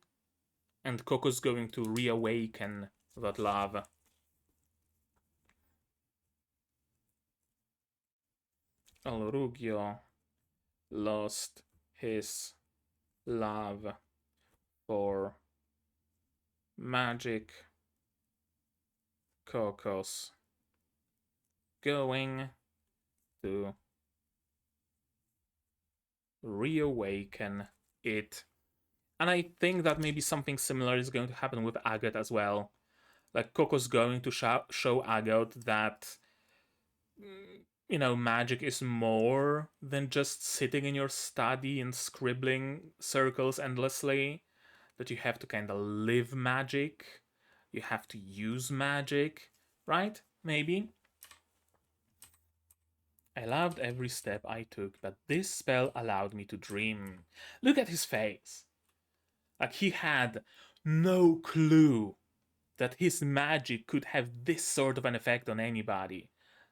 and Coco's going to reawaken that love. Olrugio lost his love for magic. Coco's going to reawaken it. And I think that maybe something similar is going to happen with Agathe as well. Like, Coco's going to show Agathe that, you know, magic is more than just sitting in your study and scribbling circles endlessly. That you have to kind of live magic. You have to use magic, right? Maybe. I loved every step I took, but this spell allowed me to dream. Look at his face. Like he had no clue that his magic could have this sort of an effect on anybody.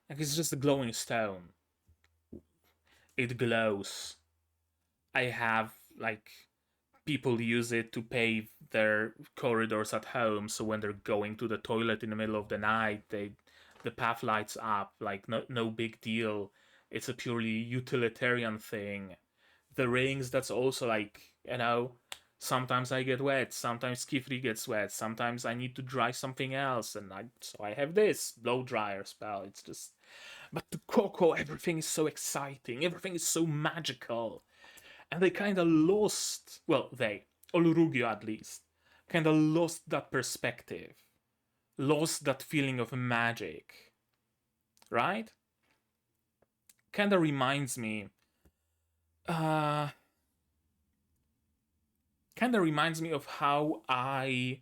Like it's just a glowing stone. It glows. I have like people use it to pave their corridors at home, so when they're going to the toilet in the middle of the night, the path lights up. Like no big deal. It's a purely utilitarian thing. The rings, that's also like, sometimes I get wet, sometimes Qifrey gets wet, sometimes I need to dry something else, and so I have this blow dryer spell. It's just, but the Coco, everything is so exciting, everything is so magical, and they kind of lost. Well, Olurugio at least, kind of lost that perspective, lost that feeling of magic, right? Kind of reminds me. Uh, Kind of reminds me of how I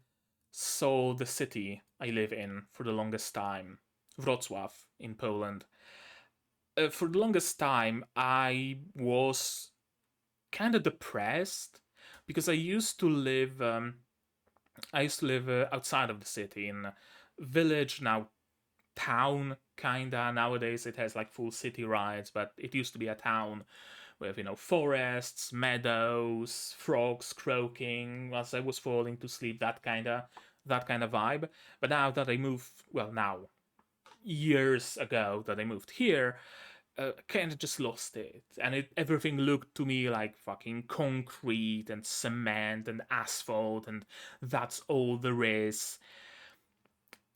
saw the city I live in for the longest time, Wrocław in Poland. For the longest time, I was kind of depressed because I used to live outside of the city in a village, now town kinda. Nowadays it has like full city rides, but it used to be a town with forests, meadows, frogs croaking as I was falling to sleep, that kind of vibe. But now that I moved, well, now years ago that I moved here, kind of just lost it, and everything looked to me like fucking concrete and cement and asphalt, and that's all there is.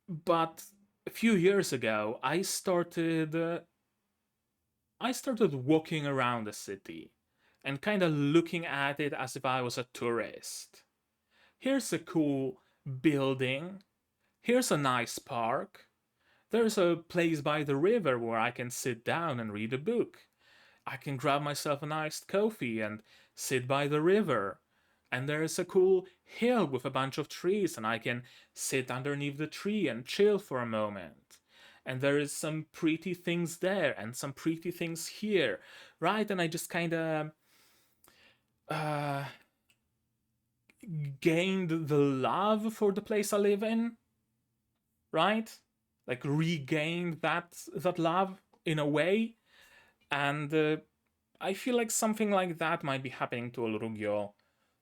But a few years ago, I started walking around the city and kind of looking at it as if I was a tourist. Here's a cool building. Here's a nice park. There's a place by the river where I can sit down and read a book. I can grab myself a nice coffee and sit by the river. And there's a cool hill with a bunch of trees, and I can sit underneath the tree and chill for a moment. And there is some pretty things there and some pretty things here, right? And I just kind of uh, gained the love for the place I live in, right? Like regained that love in a way, and I feel like something like that might be happening to Olrugio,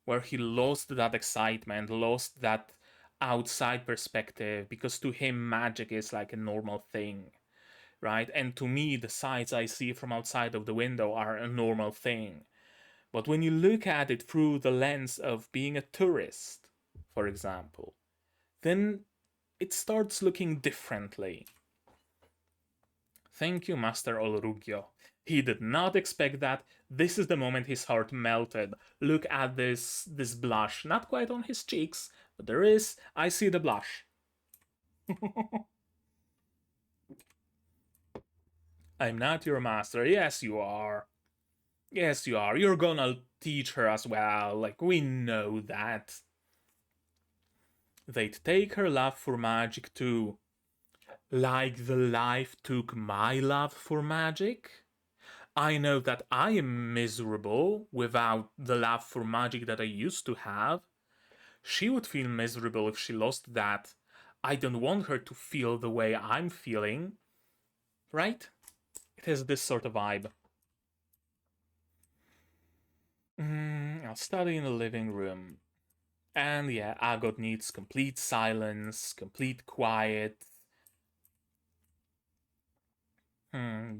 where he lost that excitement, lost that outside perspective, because to him magic is like a normal thing, right? And to me, the sights I see from outside of the window are a normal thing. But when you look at it through the lens of being a tourist, for example, then it starts looking differently. Thank you, Master Olrugio. He did not expect that. This is the moment his heart melted. Look at this blush. Not quite on his cheeks, but there is. I see the blush. I'm not your master. Yes, you are. Yes, you are. You're gonna teach her as well. Like, we know that. They'd take her love for magic too. Like the life took my love for magic? I know that I am miserable without the love for magic that I used to have. She would feel miserable if she lost that. I don't want her to feel the way I'm feeling. Right? It has this sort of vibe. I'll study in the living room. And yeah, Agot needs complete silence, complete quiet.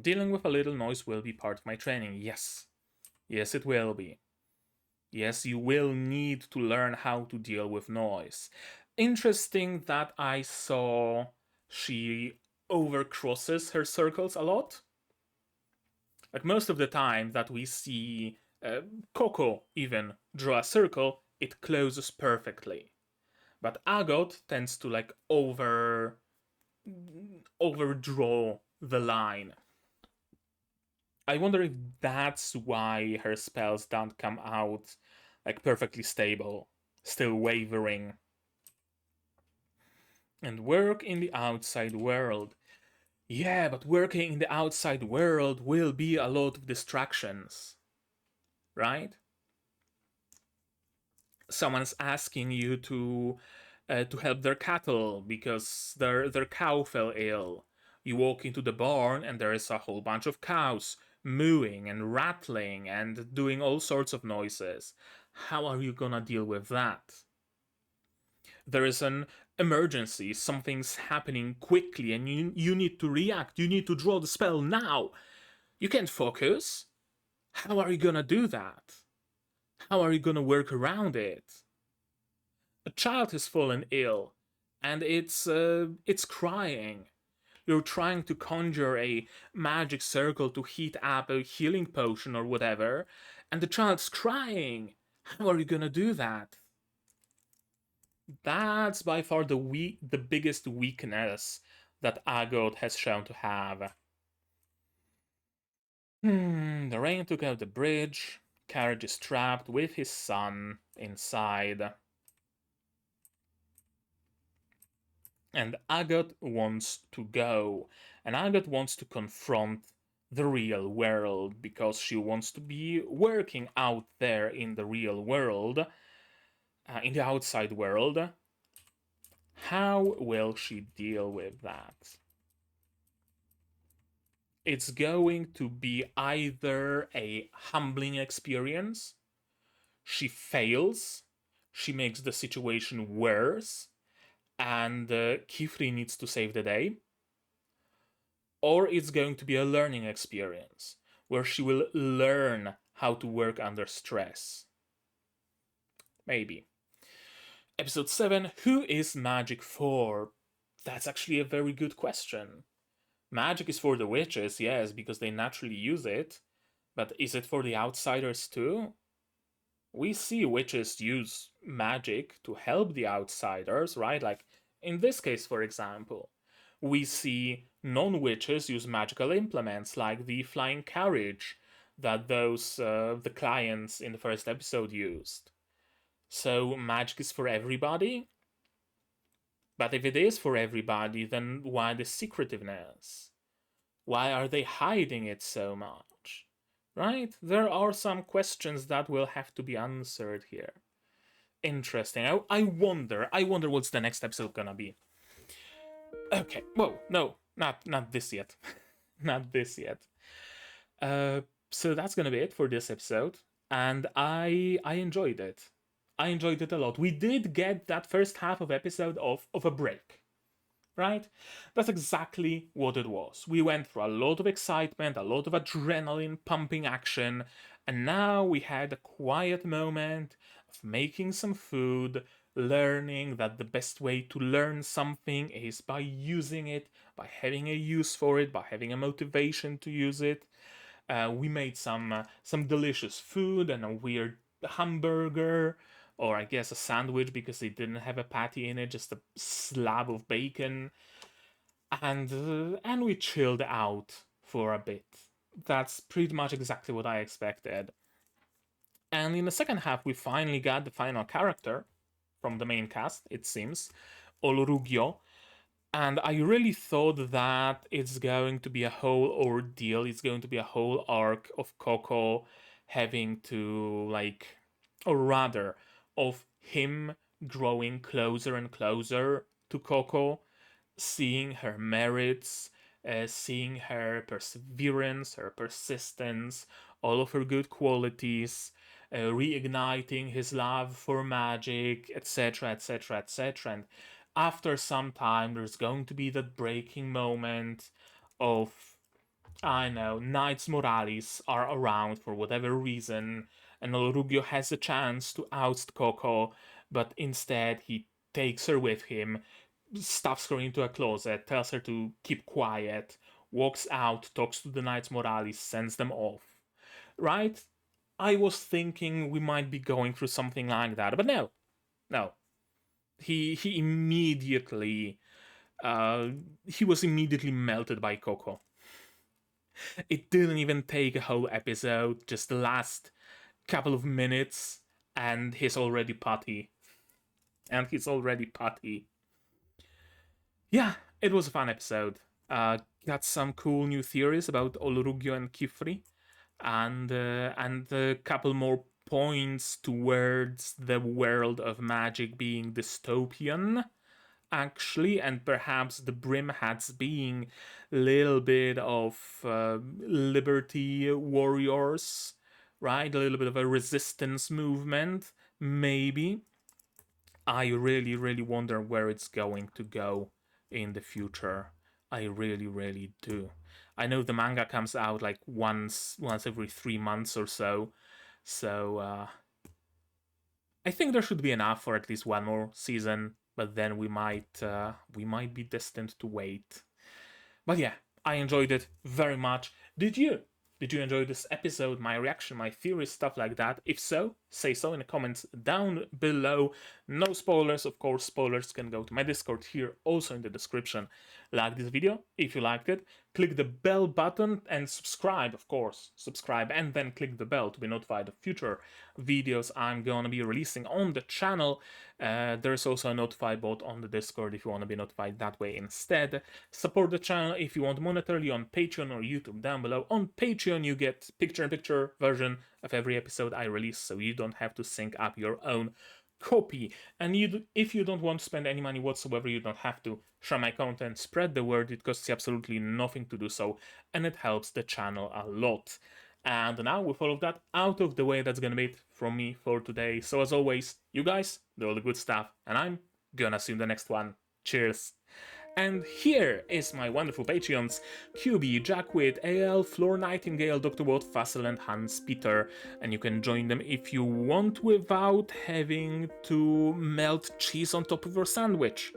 Dealing with a little noise will be part of my training. Yes. Yes, it will be. Yes, you will need to learn how to deal with noise. Interesting that I saw she overcrosses her circles a lot. Like most of the time that we see Coco even draw a circle, it closes perfectly. But Agot tends to like overdraw the line. I wonder if that's why her spells don't come out like perfectly stable, still wavering. And work in the outside world. Yeah, but working in the outside world will be a lot of distractions, right? Someone's asking you to help their cattle because their cow fell ill. You walk into the barn and there is a whole bunch of cows mooing and rattling and doing all sorts of noises. How are you gonna deal with that? There is an emergency, something's happening quickly, and you need to react. You need to draw the spell now. You can't focus. How are you gonna do that? How are you gonna work around it? A child has fallen ill, and it's crying. You're trying to conjure a magic circle to heat up a healing potion or whatever, and the child's crying. How are you gonna do that? That's by far the biggest weakness that Agot has shown to have. The rain took out the bridge. Carriage is trapped with his son inside. And Agot wants to go. And Agot wants to confront the real world because she wants to be working out there in the real world, in the outside world. How will she deal with that? It's going to be either a humbling experience, she fails, she makes the situation worse, and Qifrey needs to save the day, or it's going to be a learning experience where she will learn how to work under stress. Maybe. Episode 7, who is magic for? That's actually a very good question. Magic is for the witches, yes, because they naturally use it. But is it for the outsiders too? We see witches use magic to help the outsiders, right? Like in this case, for example, we see non-witches use magical implements like the flying carriage that the clients in the first episode used. So magic is for everybody? But if it is for everybody, then why the secretiveness? Why are they hiding it so much? Right? There are some questions that will have to be answered here. Interesting. I wonder what's the next episode gonna be. Okay. Whoa, no, not this yet. Not this yet. So that's gonna be it for this episode. And I enjoyed it. I enjoyed it a lot. We did get that first half of episode of a break. Right? That's exactly what it was. We went through a lot of excitement, a lot of adrenaline pumping action, and now we had a quiet moment of making some food, learning that the best way to learn something is by using it, by having a use for it, by having a motivation to use it. We made some delicious food and a weird hamburger, or I guess a sandwich because they didn't have a patty in it, just a slab of bacon, and we chilled out for a bit. That's pretty much exactly what I expected. And in the second half, we finally got the final character from the main cast, it seems, Olorugyo. And I really thought that it's going to be a whole ordeal. It's going to be a whole arc of Coco having to, like, or rather, of him growing closer and closer to Coco, seeing her merits, seeing her perseverance, her persistence, all of her good qualities, reigniting his love for magic, etc., etc., etc. And after some time, there's going to be that breaking moment of, I know, Knights Morales are around for whatever reason, and Olorugyo has a chance to oust Coco, but instead he takes her with him, stuffs her into a closet, tells her to keep quiet, walks out, talks to the Knights Morales, sends them off. Right? I was thinking we might be going through something like that, but no. No. He immediately he was immediately melted by Coco. It didn't even take a whole episode, just the last couple of minutes, and he's already putty. And he's already putty. Yeah, it was a fun episode. Got some cool new theories about Olorugyo and Qifrey, and a couple more points towards the world of magic being dystopian, actually, and perhaps the Brim Hats being a little bit of liberty warriors, right? A little bit of a resistance movement, maybe. I really, really wonder where it's going to go in the future. I really, really do. I know the manga comes out like once every 3 months or so, so I think there should be enough for at least one more season. But then we might be destined to wait. But yeah, I enjoyed it very much. Did you? Did you enjoy this episode, my reaction, my theories, stuff like that? If so, say so in the comments down below. No spoilers, of course. Spoilers can go to my Discord here, also in the description. Like this video if you liked it. Click the bell button and subscribe, of course. Subscribe and then click the bell to be notified of future videos I'm gonna be releasing on the channel. There's also a notify bot on the Discord if you want to be notified that way instead. Support the channel if you want monetarily on Patreon or YouTube down below. On Patreon you get picture-in-picture version of every episode I release, so you don't have to sync up your own copy. And if you don't want to spend any money whatsoever, you don't have to share my content, spread the word. It costs you absolutely nothing to do so, and it helps the channel a lot. And now, with all of that out of the way, that's gonna be it from me for today. So as always, you guys do all the good stuff, and I'm gonna see you in the next one. Cheers! And here is my wonderful Patreons: QB, Jackwit, AL, Floor Nightingale, Dr. Watt, Fassel, and Hans Peter. And you can join them if you want without having to melt cheese on top of your sandwich.